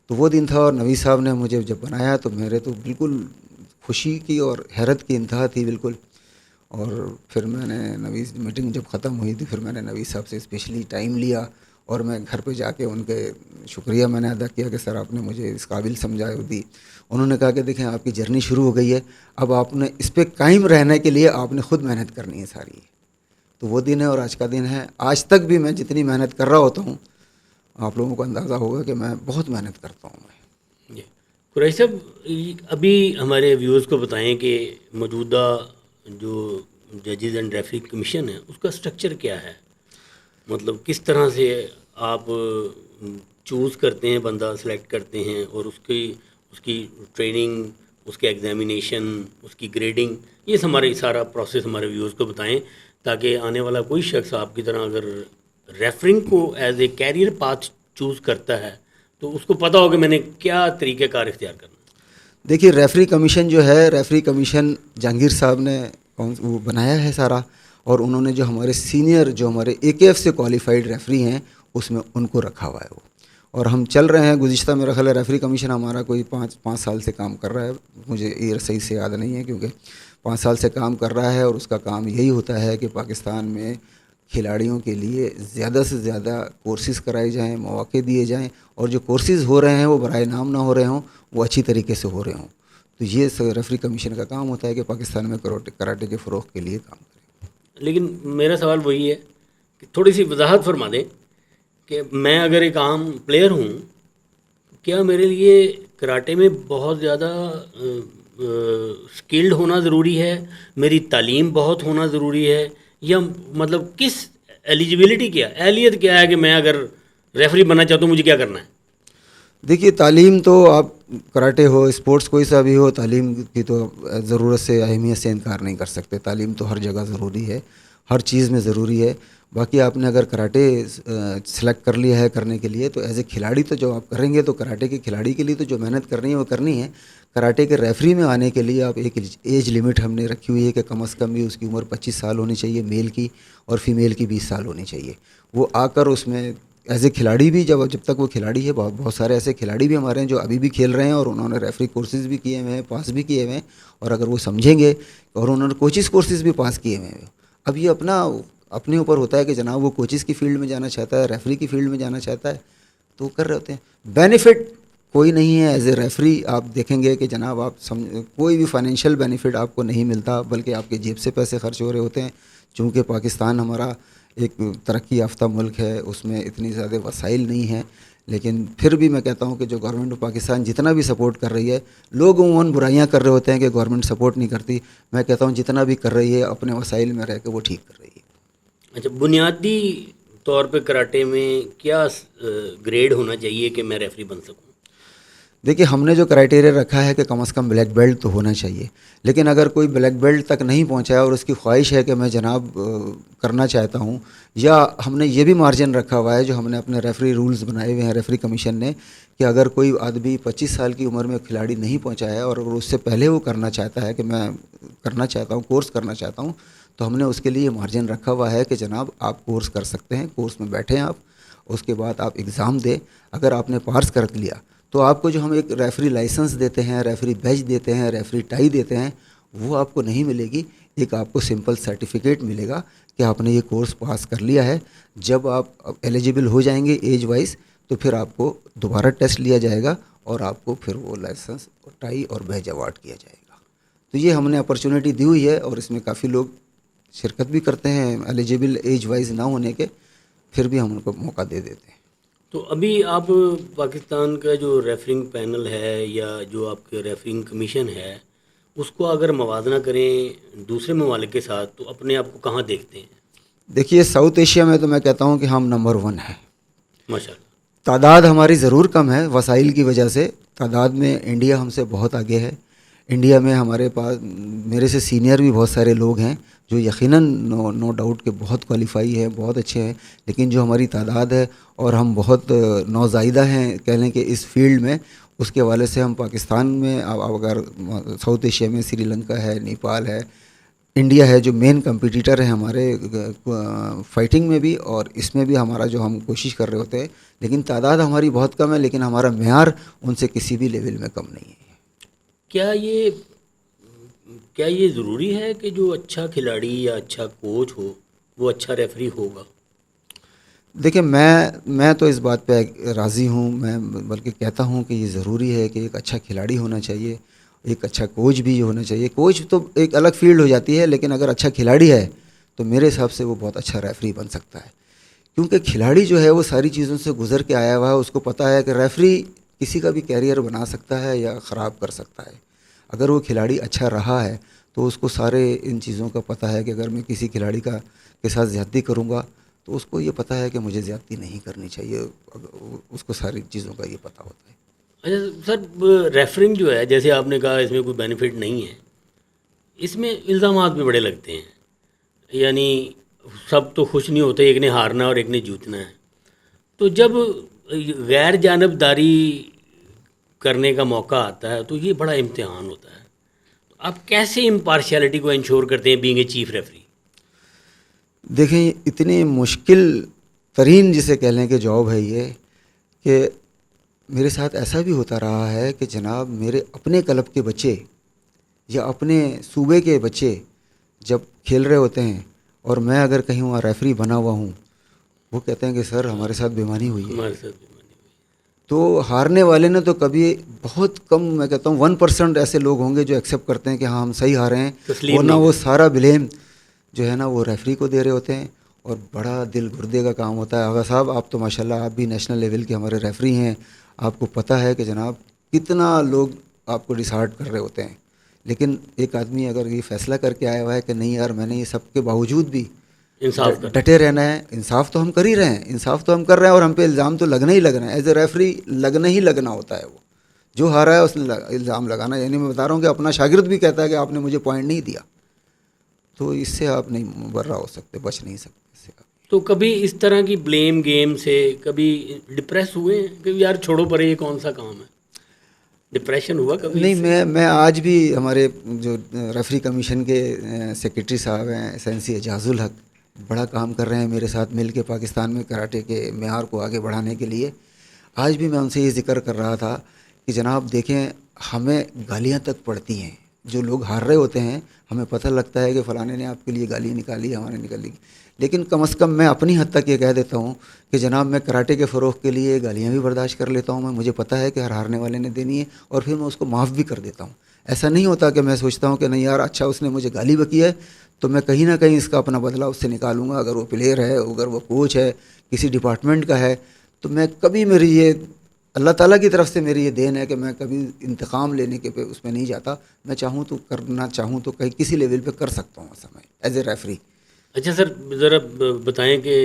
तो वो दिन था और नवीद साहब ने मुझे जब बनाया तो मेरे तो बिल्कुल खुशी की और हैरत की इंतहा थी बिल्कुल। और फिर मैंने नवीद मीटिंग जब ख़त्म हुई थी, फिर मैंने नवीद साहब से स्पेशली टाइम लिया और मैं घर पे जाके उनके शुक्रिया मैंने अदा किया कि सर आपने मुझे इस काबिल समझा दी। उन्होंने कहा कि देखें आपकी जर्नी शुरू हो गई है, अब आपने इस पे कायम रहने के लिए आपने ख़ुद मेहनत करनी है सारी। तो वो दिन है और आज का दिन है। आज तक भी मैं जितनी मेहनत कर रहा होता हूँ, आप लोगों को अंदाज़ा होगा कि मैं बहुत मेहनत करता हूँ मैं। जी कुरैशी साहब, अभी हमारे व्यूअर्स को बताएं कि मौजूदा जो जजेस एंड रेफरी कमीशन है उसका स्ट्रक्चर क्या है, मतलब किस तरह से आप चूज़ करते हैं, बंदा सेलेक्ट करते हैं और उसकी उसकी ट्रेनिंग, उसके एग्जामिनेशन, उसकी ग्रेडिंग, ये हमारे सारा प्रोसेस हमारे व्यूअर्स को बताएं ताकि आने वाला कोई शख्स आपकी तरह अगर रेफरिंग को as a career path choose करता है तो उसको पता हो कि मैंने क्या तरीक़ेकार इख्तियार करना। देखिए रेफरी कमीशन जो है, रेफरी कमीशन जहांगीर साहब ने वो बनाया है सारा, और उन्होंने जो हमारे सीनियर जो हमारे AKF से क्वालिफाइड रेफरी हैं उसमें उनको रखा हुआ है वो। और हम चल रहे हैं, गुज़िश्ता मेरा ख्याल है रेफरी कमीशन हमारा कोई पाँच साल से काम कर रहा है, मुझे ये सही से याद नहीं है क्योंकि 5 साल से काम कर रहा है। और उसका काम यही होता है कि पाकिस्तान में खिलाड़ियों के लिए ज़्यादा से ज़्यादा कोर्सेज़ कराए जाएँ, मौके दिए जाएँ, और जो कोर्सेज़ हो रहे हैं वो बराए नाम ना हो रहे हों, वो अच्छी तरीके से हो रहे हों। तो ये रेफरी कमीशन का काम होता है कि पाकिस्तान में कराटे के फ़रोग़ के लिए काम करें। लेकिन मेरा सवाल वही है कि थोड़ी सी वजाहत फरमा दें कि मैं अगर एक आम प्लेयर हूँ, क्या मेरे लिए कराटे में बहुत ज़्यादा स्किल्ड होना ज़रूरी है, मेरी तालीम बहुत होना ज़रूरी है, या मतलब किस एलिजिबिलिटी क्या अहलियत क्या है कि मैं अगर रेफरी बनना चाहता हूँ मुझे क्या करना है? देखिए तालीम तो आप कराटे हो, स्पोर्ट्स कोई सा भी हो, तालीम की तो ज़रूरत से, अहमियत से इनकार नहीं कर सकते। तालीम तो हर जगह ज़रूरी है, हर चीज़ में ज़रूरी है। बाकी आपने अगर कराटे सेलेक्ट कर लिया है करने के लिए, तो एज ए खिलाड़ी तो जो आप करेंगे तो कराटे के खिलाड़ी के लिए तो जो मेहनत करनी है वो करनी है। कराटे के रेफरी में आने के लिए आप एक एज लिमिट हमने रखी हुई है कि कम से कम भी उसकी उम्र 25 साल होनी चाहिए मेल की, और फीमेल की 20 साल होनी चाहिए। वो आकर उसमें एज ए खिलाड़ी भी, जब तक वो खिलाड़ी है, बहुत सारे ऐसे खिलाड़ी भी हमारे हैं जो अभी भी खेल रहे हैं और उन्होंने रेफरी कोर्सेज़ भी किए हुए हैं, पास भी किए हुए हैं, और अगर वो समझेंगे, और उन्होंने कोचिज़ कोर्सेज़ भी पास किए हुए हैं। अब ये अपने ऊपर होता है कि जनाब वो कोचिज़ की फील्ड में जाना चाहता है, रेफरी की फील्ड में जाना चाहता है, तो कर रहे होते हैं। बेनिफिट कोई नहीं है एज ए रेफरी। आप देखेंगे कि जनाब आप कोई भी फाइनेंशियल बेनिफिट आपको नहीं मिलता, बल्कि आपके जेब से पैसे खर्च हो रहे होते हैं। चूँकि पाकिस्तान हमारा एक तरक्की याफ्ता मुल्क है, उसमें इतनी ज़्यादा वसाइल नहीं है, लेकिन फिर भी मैं कहता हूँ कि जो गवर्नमेंट ऑफ पाकिस्तान जितना भी सपोर्ट कर रही है, लोग उन बुराइयाँ कर रहे होते हैं कि गवर्नमेंट सपोर्ट नहीं करती। मैं कहता हूँ जितना भी कर रही है अपने वसाइल में रह के वो ठीक कर रही है। अच्छा, बुनियादी तौर पे कराटे में क्या ग्रेड होना चाहिए कि मैं रेफरी बन सकूं? देखिए हमने जो क्राइटेरिया रखा है कि कम से कम ब्लैक बेल्ट तो होना चाहिए, लेकिन अगर कोई ब्लैक बेल्ट तक नहीं पहुंचा है और उसकी ख्वाहिश है कि मैं जनाब करना चाहता हूं, या हमने ये भी मार्जिन रखा हुआ है जो हमने अपने रेफरी रूल्स बनाए हुए हैं रेफरी कमीशन ने, कि अगर कोई आदमी 25 साल की उम्र में खिलाड़ी नहीं पहुंचा है और अगर उससे पहले वो करना चाहता है कि मैं करना चाहता हूँ, कोर्स करना चाहता हूँ, तो हमने उसके लिए मार्जिन रखा हुआ है कि जनाब आप कोर्स कर सकते हैं, कोर्स में बैठें आप, उसके बाद आप एग्ज़ाम दें। अगर आपने पास कर लिया तो आपको जो हम एक रेफरी लाइसेंस देते हैं, रेफरी बैज देते हैं, रेफरी टाई देते हैं, वो आपको नहीं मिलेगी। एक आपको सिंपल सर्टिफिकेट मिलेगा कि आपने ये कोर्स पास कर लिया है। जब आप एलिजिबल हो जाएंगे एज वाइज, तो फिर आपको दोबारा टेस्ट लिया जाएगा और आपको फिर वो लाइसेंस और टाई और बैज अवार्ड किया जाएगा। तो ये हमने अपॉर्चुनिटी दी हुई है और इसमें काफ़ी लोग शिरकत भी करते हैं एलिजिबल एज वाइज ना होने के, फिर भी हम उनको मौका दे देते हैं। तो अभी आप पाकिस्तान का जो रेफरिंग पैनल है या जो आपके रेफरिंग कमीशन है, उसको अगर मवाजना करें दूसरे ममालिक के साथ, तो अपने आप को कहाँ देखते हैं? देखिए साउथ एशिया में तो मैं कहता हूँ कि हम नंबर 1 है माशाल्लाह। तादाद हमारी ज़रूर कम है वसाइल की वजह से, तादाद में इंडिया हमसे बहुत आगे है। इंडिया में हमारे पास मेरे से सीनियर भी बहुत सारे लोग हैं जो यकीनन नो डाउट के बहुत क्वालिफाई है, बहुत अच्छे हैं, लेकिन जो हमारी तादाद है और हम बहुत नौज़ायदा हैं कह लें कि इस फील्ड में, उसके हवाले से हम पाकिस्तान में अब अगर साउथ एशिया में श्रीलंका है, नेपाल है, इंडिया है, जो मेन कंपटीटर है हमारे फाइटिंग में भी और इसमें भी हमारा जो हम कोशिश कर रहे होते हैं, लेकिन तादाद हमारी बहुत कम है, लेकिन हमारा मेयार उनसे किसी भी लेवल में कम नहीं है। क्या ये ज़रूरी है कि जो अच्छा खिलाड़ी या अच्छा कोच हो वो अच्छा रेफरी होगा? देखिए, मैं तो इस बात पे राज़ी हूँ, मैं बल्कि कहता हूँ कि ये ज़रूरी है कि एक अच्छा खिलाड़ी होना चाहिए, एक अच्छा कोच भी होना चाहिए। कोच तो एक अलग फील्ड हो जाती है, लेकिन अगर अच्छा खिलाड़ी है तो मेरे हिसाब से वो बहुत अच्छा रेफरी बन सकता है, क्योंकि खिलाड़ी जो है वो सारी चीज़ों से गुजर के आया हुआ है, उसको पता है कि रेफरी किसी का भी कैरियर बना सकता है या ख़राब कर सकता है। अगर वो खिलाड़ी अच्छा रहा है तो उसको सारे इन चीज़ों का पता है कि अगर मैं किसी खिलाड़ी के साथ ज़्यादती करूँगा तो उसको ये पता है कि मुझे ज़्यादती नहीं करनी चाहिए, उसको सारी चीज़ों का ये पता होता है। अच्छा सर, रेफरिंग जो है, जैसे आपने कहा इसमें कोई बेनिफिट नहीं है, इसमें इल्ज़ामात भी बड़े लगते हैं, यानी सब तो खुश नहीं होते, एक ने हारना और एक ने जीतना है। तो जब गैर जानबदारी करने का मौका आता है तो ये बड़ा इम्तिहान होता है। तो आप कैसे इम्पार्शियलिटी को इंश्योर करते हैं बीइंग ए चीफ रेफरी? देखें, इतनी मुश्किल तरीन जिसे कह लें कि जॉब है ये, कि मेरे साथ ऐसा भी होता रहा है कि जनाब मेरे अपने क्लब के बच्चे या अपने सूबे के बच्चे जब खेल रहे होते हैं और मैं अगर कहीं वहाँ रेफरी बना हुआ हूँ, वो कहते हैं कि सर हमारे साथ बेईमानी हुई है। हमारे साथ भी तो हारने वाले ने तो कभी, बहुत कम, मैं कहता हूँ 1% ऐसे लोग होंगे जो एक्सेप्ट करते हैं कि हाँ हम सही हारे हैं, तस्लीम वरना नहीं वो सारा ब्लेम जो है ना वो रेफरी को दे रहे होते हैं। और बड़ा दिल गुर्दे का काम होता है। आगा साहब, आप तो माशाल्लाह आप भी नेशनल लेवल के हमारे रेफरी हैं, आपको पता है कि जनाब कितना लोग आपको डिसहार्ट कर रहे होते हैं, लेकिन एक आदमी अगर ये फैसला करके आया हुआ है कि नहीं यार मैंने ये सब के बावजूद भी इंसाफ डटे रहना है, इंसाफ तो हम कर ही रहे हैं, इंसाफ तो हम कर रहे हैं और हम पे इल्ज़ाम तो लगना ही लगना है। एज ए रेफरी लगना ही लगना होता है, वो जो हारा है उसने इल्ज़ाम लगाना। यानी मैं बता रहा हूँ कि अपना शागिर्द भी कहता है कि आपने मुझे पॉइंट नहीं दिया, तो इससे आप नहीं बर्रा हो सकते, बच नहीं सकते इससे आप। तो कभी इस तरह की ब्लेम गेम से कभी डिप्रेस हुए हैं कि यार छोड़ो परे ये कौन सा काम है? डिप्रेशन हुआ कभी नहीं, इससे? मैं आज भी हमारे जो रेफरी कमीशन के सेक्रेटरी साहब हैं सेंसी एजाजुल हक, बड़ा काम कर रहे हैं मेरे साथ मिल के पाकिस्तान में कराटे के मेयार को आगे बढ़ाने के लिए। आज भी मैं उनसे ये ज़िक्र कर रहा था कि जनाब देखें, हमें गालियाँ तक पड़ती हैं, जो लोग हार रहे होते हैं हमें पता लगता है कि फ़लाने ने आपके लिए गाली निकाली, हमारे निकाली, लेकिन कम से कम मैं अपनी हद तक ये कह देता हूँ कि जनाब मैं कराटे के फ़रोग़ के लिए गालियाँ भी बर्दाश्त कर लेता हूँ। मैं, मुझे पता है कि हर हारने वाले ने देनी है और फिर मैं उसको माफ़ भी कर देता हूँ। ऐसा नहीं होता कि मैं सोचता हूँ कि नहीं यार अच्छा उसने मुझे गाली बकी है तो मैं कहीं ना कहीं इसका अपना बदला उससे निकालूंगा। अगर वो प्लेयर है, अगर वो कोच है, किसी डिपार्टमेंट का है, तो मैं कभी, मेरी ये अल्लाह ताला की तरफ से मेरी ये देन है कि मैं कभी इंतकाम लेने के पे उसमें नहीं जाता। मैं चाहूँ तो करना चाहूँ तो कहीं किसी लेवल पे कर सकता हूँ समय एज ए रेफरी। अच्छा सर, ज़रा बताएं कि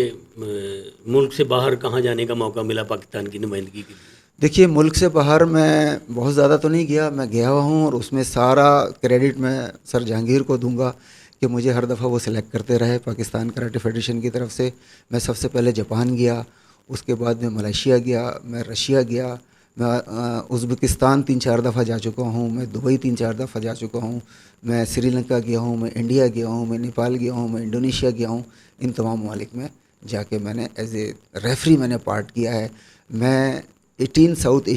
मुल्क से बाहर कहाँ जाने का मौका मिला पाकिस्तान की नुमाइंदगी के लिए? देखिए, मुल्क से बाहर मैं बहुत ज़्यादा तो नहीं गया, मैं गया हुआ हूँ और उसमें सारा क्रेडिट मैं सर जहांगीर को दूंगा कि मुझे हर दफ़ा वो सिलेक्ट करते रहे पाकिस्तान कराटे फेडरेशन की तरफ से। मैं सबसे पहले जापान गया, उसके बाद मैं मलेशिया गया, मैं रशिया गया, मैं उज़्बेकिस्तान 3-4 दफ़ा जा चुका हूँ, मैं दुबई 3-4 दफ़ा जा चुका हूँ, मैं श्रीलंका गया हूँ, मैं इंडिया गया हूँ, मैं नेपाल गया हूँ, मैं इंडोनेशिया गया हूँ। इन तमाम ममालिक में जाके मैंने एज ए रेफरी मैंने पार्ट किया है। मैं 18 साउथ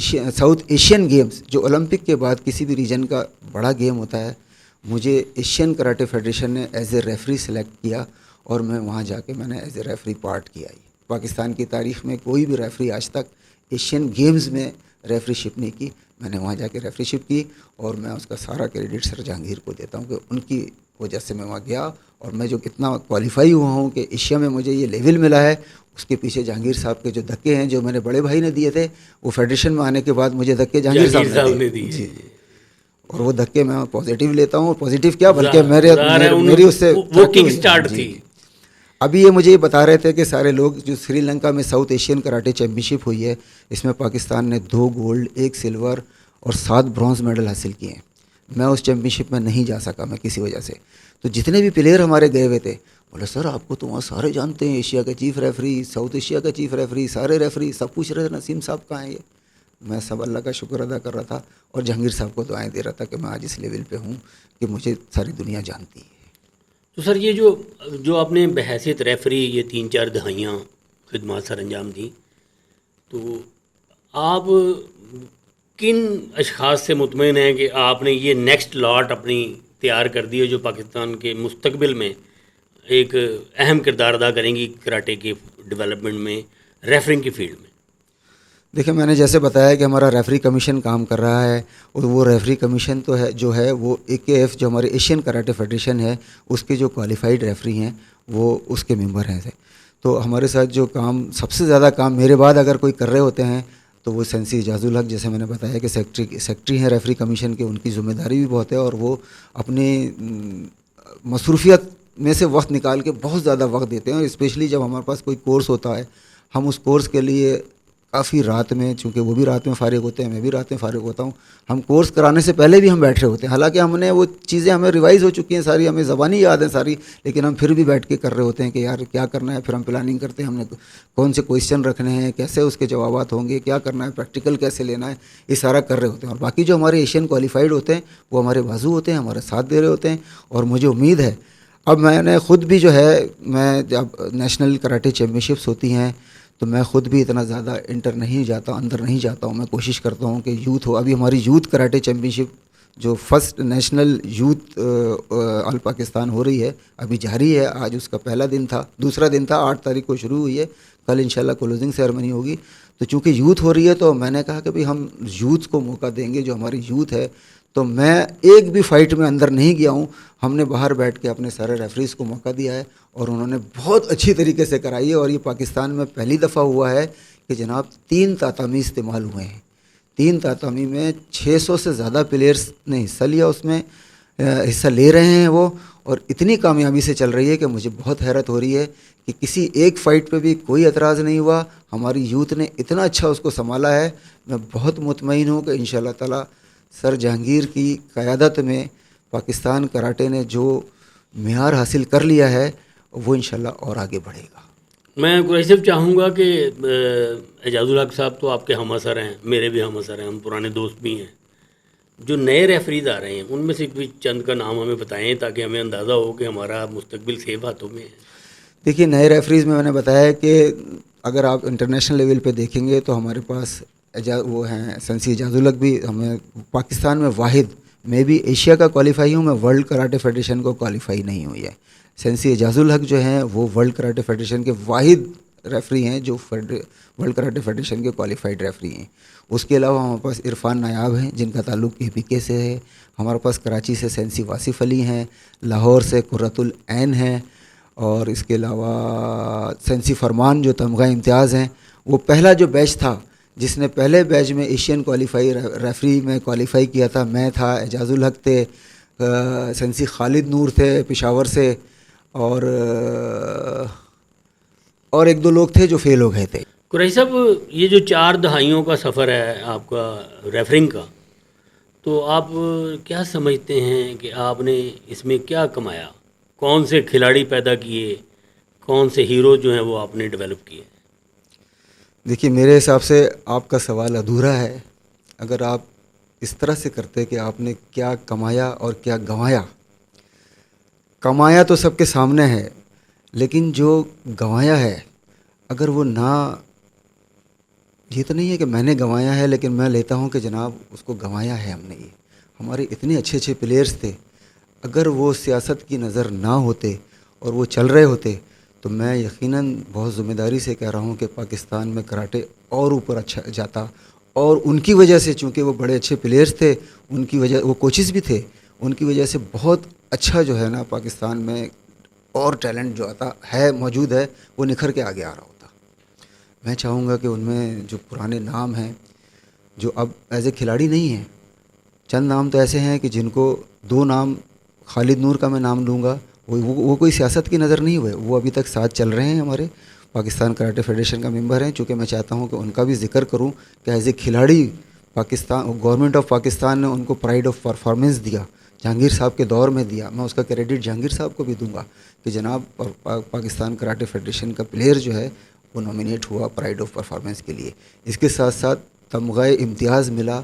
एशियन गेम्स, जो ओलंपिक के बाद किसी भी रीजन का बड़ा गेम होता है, मुझे एशियन कराटे फेडरेशन ने एज ए रेफरी सेलेक्ट किया और मैं वहाँ जाके मैंने एज ए रेफरी पार्ट किया। पाकिस्तान की तारीख़ में कोई भी रेफरी आज तक एशियन गेम्स में रेफरीशिप नहीं की, मैंने वहाँ जाके रेफरीशिप की और मैं उसका सारा क्रेडिट सर जहांगीर को देता हूँ कि उनकी वजह से मैं वहाँ गया और मैं जो इतना क्वालिफाई हुआ हूँ कि एशिया में मुझे ये लेवल मिला है, उसके पीछे जहांगीर साहब के जो धक्के हैं जो मेरे बड़े भाई ने दिए थे, वो फेडरेशन में आने के बाद मुझे धक्के जहांगीर साहब ने दिए जी। और वो धक्के मैं पॉजिटिव लेता हूँ, पॉजिटिव क्या बल्कि मेरी उससे वो किक स्टार्ट थी। अभी ये मुझे बता रहे थे कि सारे लोग, जो श्रीलंका में साउथ एशियन कराटे चैम्पियनशिप हुई है, इसमें पाकिस्तान ने 2 गोल्ड, 1 सिल्वर और 7 ब्रॉन्ज़ मेडल हासिल किए हैं। मैं उस चैम्पियनशिप में नहीं जा सका, मैं किसी वजह से। तो जितने भी प्लेयर हमारे गए हुए थे, बोले सर आपको तो वहाँ सारे जानते हैं, एशिया का चीफ रेफरी, साउथ एशिया का चीफ रेफरी, सारे रेफरी सब पूछ रहे थे नसीम साहब कहाँ हैं ये। मैं सब अल्लाह का शुक्र अदा कर रहा था और जहांगीर साहब को दुआएं दे रहा था कि मैं आज इस लेवल पे हूँ कि मुझे सारी दुनिया जानती है। तो सर ये जो जो आपने बहैसियत रेफरी ये 3-4 दहाइयाँ खिदमत सर अंजाम दी, तो आप किन अशख़ास से मुतमईन हैं कि आपने ये नेक्स्ट लॉट अपनी तैयार कर दी है जो पाकिस्तान के मुस्तकबिल में एक अहम किरदार अदा करेंगी कराटे के डेवलपमेंट में, रेफरिंग की फील्ड में? देखिए, मैंने जैसे बताया कि हमारा रेफरी कमीशन काम कर रहा है और वो रेफरी कमीशन तो है जो है वो AKF जो हमारे एशियन कराटे फेडरेशन है उसके जो क्वालिफाइड रेफरी हैं वो उसके मेंबर हैं। तो हमारे साथ जो काम सबसे ज़्यादा काम मेरे बाद अगर कोई कर रहे होते हैं तो वो सेंसी एजाजुल हक, जैसे मैंने बताया कि सेक्रेटरी हैं रेफरी कमीशन के, उनकी ज़िम्मेदारी भी बहुत है और वो अपनी मसरूफियत में से वक्त निकाल के बहुत ज़्यादा वक्त देते हैं। और स्पेशली जब हमारे पास कोई कोर्स होता है, हम उस कोर्स के लिए काफ़ी रात में, चूँकि वो भी रात में फ़ारिग होते हैं, मैं भी रात में फ़ारिग होता हूँ, हम कोर्स कराने से पहले भी हम बैठ रहे होते हैं। हालांकि हमने वो चीज़ें हमें रिवाइज़ हो चुकी हैं सारी, हमें ज़बानी याद है सारी, लेकिन हम फिर भी बैठ के कर रहे होते हैं कि यार क्या करना है। फिर हम प्लानिंग करते हैं हमने कौन से क्वेश्चन रखने हैं, कैसे उसके जवाबात होंगे, क्या करना है, प्रैक्टिकल कैसे लेना है, ये सारा कर रहे होते हैं। और बाकी जो हमारे एशियन क्वालिफाइड होते हैं वो हमारे बाजू होते हैं, हमारे साथ दे रहे होते हैं। और मुझे उम्मीद है, अब मैंने ख़ुद भी जो है, मैं जब नेशनल कराटे चैम्पियनशिप्स होती हैं तो मैं ख़ुद भी इतना ज़्यादा अंदर नहीं जाता हूँ। मैं कोशिश करता हूँ कि यूथ हो। अभी हमारी यूथ कराटे चैम्पियनशिप जो first national youth all Pakistan हो रही है अभी जारी है। आज उसका पहला दिन था, दूसरा दिन था, 8 तारीख को शुरू हुई है, कल इंशाल्लाह क्लोजिंग सेरेमनी होगी। तो चूँकि यूथ हो रही है तो मैंने कहा कि भाई हम यूथ को मौका देंगे, जो हमारी यूथ है। तो मैं एक भी फ़ाइट में अंदर नहीं गया हूँ, हमने बाहर बैठ के अपने सारे रेफरीज़ को मौका दिया है और उन्होंने बहुत अच्छी तरीके से कराई है। और ये पाकिस्तान में पहली दफ़ा हुआ है कि जनाब 3 तातामी इस्तेमाल हुए हैं। 3 तातामी में 600 से ज़्यादा प्लेयर्स ने हिस्सा लिया, उसमें हिस्सा ले रहे हैं वो, और इतनी कामयाबी से चल रही है कि मुझे बहुत हैरत हो रही है कि किसी एक फ़ाइट पे भी कोई एतराज़ नहीं हुआ। हमारी यूथ ने इतना अच्छा उसको संभाला है। मैं बहुत मुतमईन हूँ कि इंशाअल्लाह ताला सर जहांगीर की क़यादत में पाकिस्तान कराटे ने जो मेयार हासिल कर लिया है वो इंशाल्लाह और आगे बढ़ेगा। मैं कुरैशी साहब चाहूँगा कि एजाजुल हक साहब तो आपके हम असर हैं, मेरे भी हम असर हैं, हम पुराने दोस्त भी हैं। जो नए रेफरीज आ रहे हैं उनमें से भी चंद का नाम हमें बताएं ताकि हमें अंदाज़ा हो कि हमारा मुस्तकबिल सेफ हाथों में है। देखिए, नए रेफरीज़ में मैंने बताया कि अगर आप इंटरनेशनल लेवल पे देखेंगे तो हमारे पास वो हैं सेंसी एजाजुल हक भी, हमें पाकिस्तान में वाहिद, मैं भी एशिया का क्वालिफाई हूँ, मैं वर्ल्ड कराटे फेडरेशन को क्वालिफाई नहीं हुई है। सेंसी एजाजुल हक जो हैं वो वर्ल्ड कराटे फेडरेशन के वाहिद रेफरी हैं जो वर्ल्ड कराटे फेडरेशन के क्वालिफाइड रेफरी हैं। उसके अलावा हमारे पास इरफान नायाब हैं जिनका ताल्लुक़ KPK से है। हमारे पास कराची से सेंसी वासिफ़ अली हैं, लाहौर से कुर्रतुल ऐन हैं, और इसके अलावा सेंसी फरमान जो तमगा इम्तियाज़ हैं। वो पहला जो बैच था जिसने पहले बैच में एशियन क्वालिफाई रेफरी में क्वालिफाई किया था, मैं था, एजाजुल हक थे, सेंसी खालिद नूर थे पेशावर से, और एक दो लोग थे जो फेल हो गए थे। कुरैशी साहब, ये जो 4 दहाइयों का सफ़र है आपका रेफरिंग का, तो आप क्या समझते हैं कि आपने इसमें क्या कमाया? कौन से खिलाड़ी पैदा किए, कौन से हीरो जो हैं वो आपने डेवलप किए? देखिए, मेरे हिसाब से आपका सवाल अधूरा है अगर आप इस तरह से करते कि आपने क्या कमाया और क्या गंवाया। कमाया तो सबके सामने है, लेकिन जो गंवाया है अगर वो ना, ये तो नहीं है कि मैंने गंवाया है, लेकिन मैं लेता हूँ कि जनाब उसको गंवाया है हमने। ये हमारे इतने अच्छे अच्छे प्लेयर्स थे, अगर वो सियासत की नज़र ना होते और वो चल रहे होते तो मैं यकीनन बहुत ज़िम्मेदारी से कह रहा हूँ कि पाकिस्तान में कराटे और ऊपर अच्छा जाता। और उनकी वजह से, चूँकि वो बड़े अच्छे प्लेयर्स थे, उनकी वजह, वो कोचेस भी थे, उनकी वजह से बहुत अच्छा जो है ना पाकिस्तान में और टैलेंट जो आता है, मौजूद है, वो निखर के आगे आ रहा होता। मैं चाहूँगा कि उनमें जो पुराने नाम हैं जो अब एज ए खिलाड़ी नहीं हैं, चंद नाम तो ऐसे हैं कि जिनको 2 नाम खालिद नूर का मैं नाम लूँगा, वो कोई सियासत की नज़र नहीं हुए, वो अभी तक साथ चल रहे हैं, हमारे पाकिस्तान कराटे फेडरेशन का मेंबर हैं। चूँकि मैं चाहता हूँ कि उनका भी जिक्र करूँ कि एज ए खिलाड़ी पाकिस्तान, गवर्नमेंट ऑफ पाकिस्तान ने उनको प्राइड ऑफ परफॉर्मेंस दिया, जहांगीर साहब के दौर में दिया। मैं उसका क्रेडिट जहांगीर साहब को भी दूंगा कि जनाब पाकिस्तान कराटे फेडरेशन का प्लेयर जो है वो नॉमिनेट हुआ प्राइड ऑफ परफॉर्मेंस के लिए। इसके साथ साथ तमगा इम्तियाज़ मिला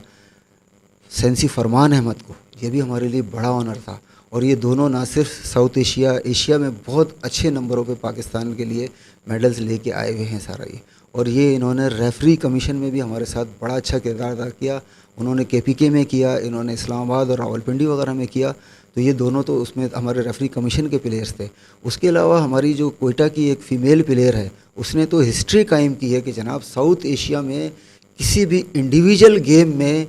सेंसी फरमान अहमद को, ये भी हमारे लिए बड़ा ऑनर था। और ये दोनों ना सिर्फ साउथ एशिया में बहुत अच्छे नंबरों पे पाकिस्तान के लिए मेडल्स लेके आए हुए हैं सारा ये। और ये इन्होंने रेफरी कमीशन में भी हमारे साथ बड़ा अच्छा किरदार अदा किया। उन्होंने KPK में किया, इन्होंने इस्लामाबाद और रावलपिंडी वगैरह में किया। तो ये दोनों तो उसमें हमारे रेफरी कमीशन के प्लेयर्स थे। उसके अलावा हमारी जो कोयटा की एक फ़ीमेल प्लेयर है, उसने तो हिस्ट्री कायम की है कि जनाब साउथ एशिया में किसी भी इंडिविजुअल गेम में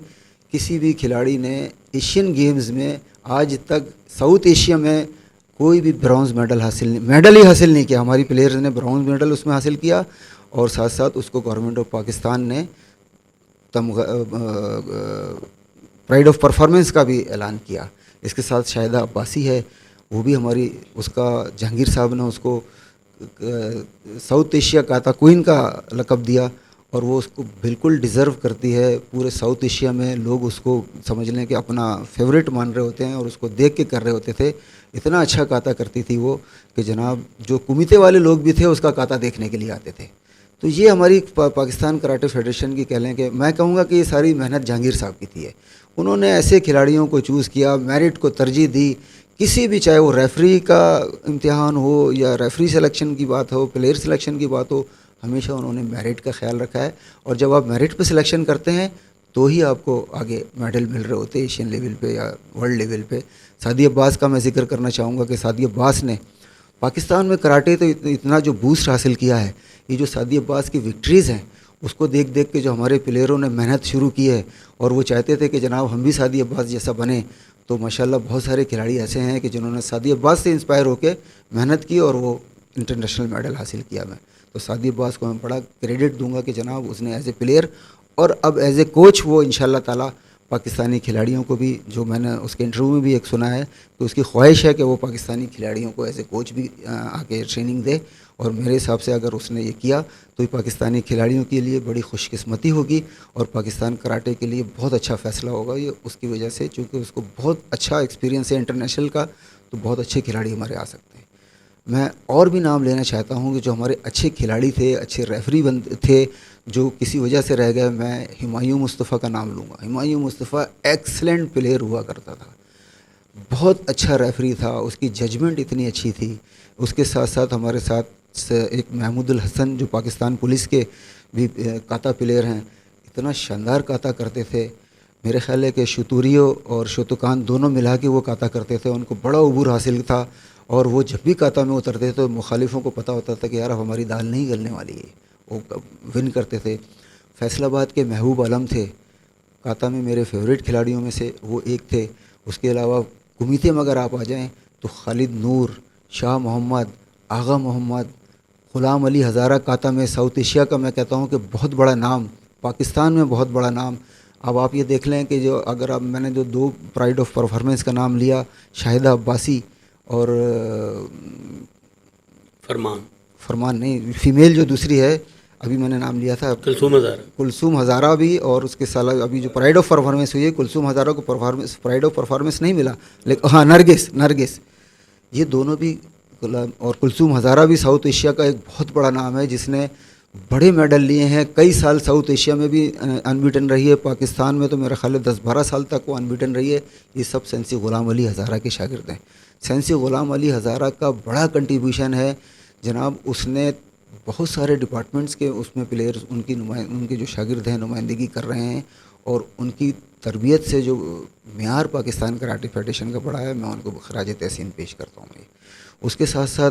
किसी भी खिलाड़ी ने एशियन गेम्स में आज तक साउथ एशिया में कोई भी ब्रॉन्ज़ मेडल ही हासिल नहीं किया। हमारी प्लेयर्स ने ब्रॉन्ज़ मेडल उसमें हासिल किया और साथ साथ उसको गवर्नमेंट ऑफ पाकिस्तान ने प्राइड ऑफ परफॉर्मेंस का भी ऐलान किया। इसके साथ शाहिदा अब्बासी है, वो भी हमारी, उसका जहांगीर साहब ने उसको साउथ एशिया काता क्वीन का लक़ब दिया और वो उसको बिल्कुल डिज़र्व करती है। पूरे साउथ एशिया में लोग उसको समझ लें कि अपना फेवरेट मान रहे होते हैं और उसको देख के कर रहे होते थे। इतना अच्छा काता करती थी वो कि जनाब जो कुमिते वाले लोग भी थे उसका काता देखने के लिए आते थे। तो ये हमारी पाकिस्तान कराटे फेडरेशन की कह लें कि मैं कहूँगा कि ये सारी मेहनत जहांगीर साहब की थी। उन्होंने ऐसे खिलाड़ियों को चूज़ किया, मेरिट को तरजीह दी। किसी भी, चाहे वो रेफरी का इम्तिहान हो या रेफरी सिलेक्शन की बात हो, प्लेयर सिलेक्शन की बात हो, हमेशा उन्होंने मेरिट का ख्याल रखा है। और जब आप मेरिट पे सिलेक्शन करते हैं तो ही आपको आगे मेडल मिल रहे होते हैं एशियन लेवल पे या वर्ल्ड लेवल पे। सादी अब्बास का मैं जिक्र करना चाहूँगा कि सादी अब्बास ने पाकिस्तान में कराटे तो इतना जो बूस्ट हासिल किया है, ये जो सादी अब्बास की विक्ट्रीज़ हैं उसको देख देख के जो हमारे प्लेयरों ने मेहनत शुरू की है और वो चाहते थे कि जनाब हम भी सादी अब्बास जैसा बने। तो माशाल्लाह बहुत सारे खिलाड़ी ऐसे हैं कि जिन्होंने सादी अब्बास से इंस्पायर होकर मेहनत की और वो इंटरनेशनल मेडल हासिल किया। मैं तो सादी अब्बास को मैं बड़ा क्रेडिट दूंगा कि जनाब उसने एज ए प्लेयर और अब एज ए कोच वो इंशाल्लाह ताला पाकिस्तानी खिलाड़ियों को भी, जो मैंने उसके इंटरव्यू में भी एक सुना है कि उसकी ख्वाहिश है कि वो पाकिस्तानी खिलाड़ियों को एज ए कोच भी आके ट्रेनिंग दे। और मेरे हिसाब से अगर उसने ये किया तो ये पाकिस्तानी खिलाड़ियों के लिए बड़ी खुशकिस्मती होगी और पाकिस्तान कराटे के लिए बहुत अच्छा फ़ैसला होगा ये उसकी वजह से, चूँकि उसको बहुत अच्छा एक्सपीरियंस है इंटरनेशनल का, तो बहुत अच्छे खिलाड़ी हमारे आ सकते हैं। मैं और भी नाम लेना चाहता हूँ कि जो हमारे अच्छे खिलाड़ी थे, अच्छे रेफरी थे, जो किसी वजह से रह गए। मैं हुमायूं मुस्तफ़ा का नाम लूँगा। हुमायूं मुस्तफ़ा एक्सलेंट प्लेयर हुआ करता था, बहुत अच्छा रेफरी था, उसकी जजमेंट इतनी अच्छी थी। उसके साथ साथ हमारे साथ एक महमूदुल हसन जो पाकिस्तान पुलिस के भी काता प्लेयर हैं, इतना शानदार काता करते थे। मेरे ख्याल है कि शतूरियो और शोतुकान दोनों मिला के वो काता करते थे, उनको बड़ा उबूर हासिल था। और वो जब भी काता में उतरते थे तो मुखालिफों को पता होता था कि यार अब हमारी दाल नहीं गलने वाली है, वो विन करते थे। फैसलाबाद के महबूब आलम थे, काता में मेरे फेवरेट खिलाड़ियों में से वो एक थे। उसके अलावा कुमीते में अगर आप आ जाएँ तो खालिद नूर, शाह मोहम्मद, आगा मोहम्मद, ग़ुलाम अली हज़ारा काता में साउथ एशिया का मैं कहता हूँ कि बहुत बड़ा नाम, पाकिस्तान में बहुत बड़ा नाम। अब आप ये देख लें कि जो अगर आप, मैंने जो दो प्राइड ऑफ परफॉर्मेंस का नाम लिया, शाहिदा अब्बासी और फरमान नहीं, फ़ीमेल जो दूसरी है अभी मैंने नाम लिया था कुलसूम हज़ारा भी, और उसके साल अभी जो प्राइड ऑफ परफॉर्मेंस हुई है, कुलसूम हज़ारा को प्राइड ऑफ परफॉर्मेंस नहीं मिला, लेकिन हाँ नरगिस, ये दोनों भी, और कुलसूम हज़ारा भी साउथ एशिया का एक बहुत बड़ा नाम है जिसने बड़े मेडल लिए हैं। कई साल साउथ एशिया में भी अनबीटन रही है, पाकिस्तान में तो मेरा ख्याल है 10-12 साल तक वो अनबीटन रही है। ये सब सेंसी ग़ुलाम अली हज़ारा के शागिर्द हैं। सेंसी ग़ुलाम अली हज़ारा का बड़ा कंट्रीब्यूशन है जनाब, उसने बहुत सारे डिपार्टमेंट्स के उसमें प्लेयर्स उनके जो शागिर्द हैं नुमाइंदगी कर रहे हैं और उनकी तरबियत से जो मेयार पाकिस्तान कराटे फेडरेशन का बढ़ा है, मैं उनको खराज तहसीन पेश करता हूँ। उसके साथ साथ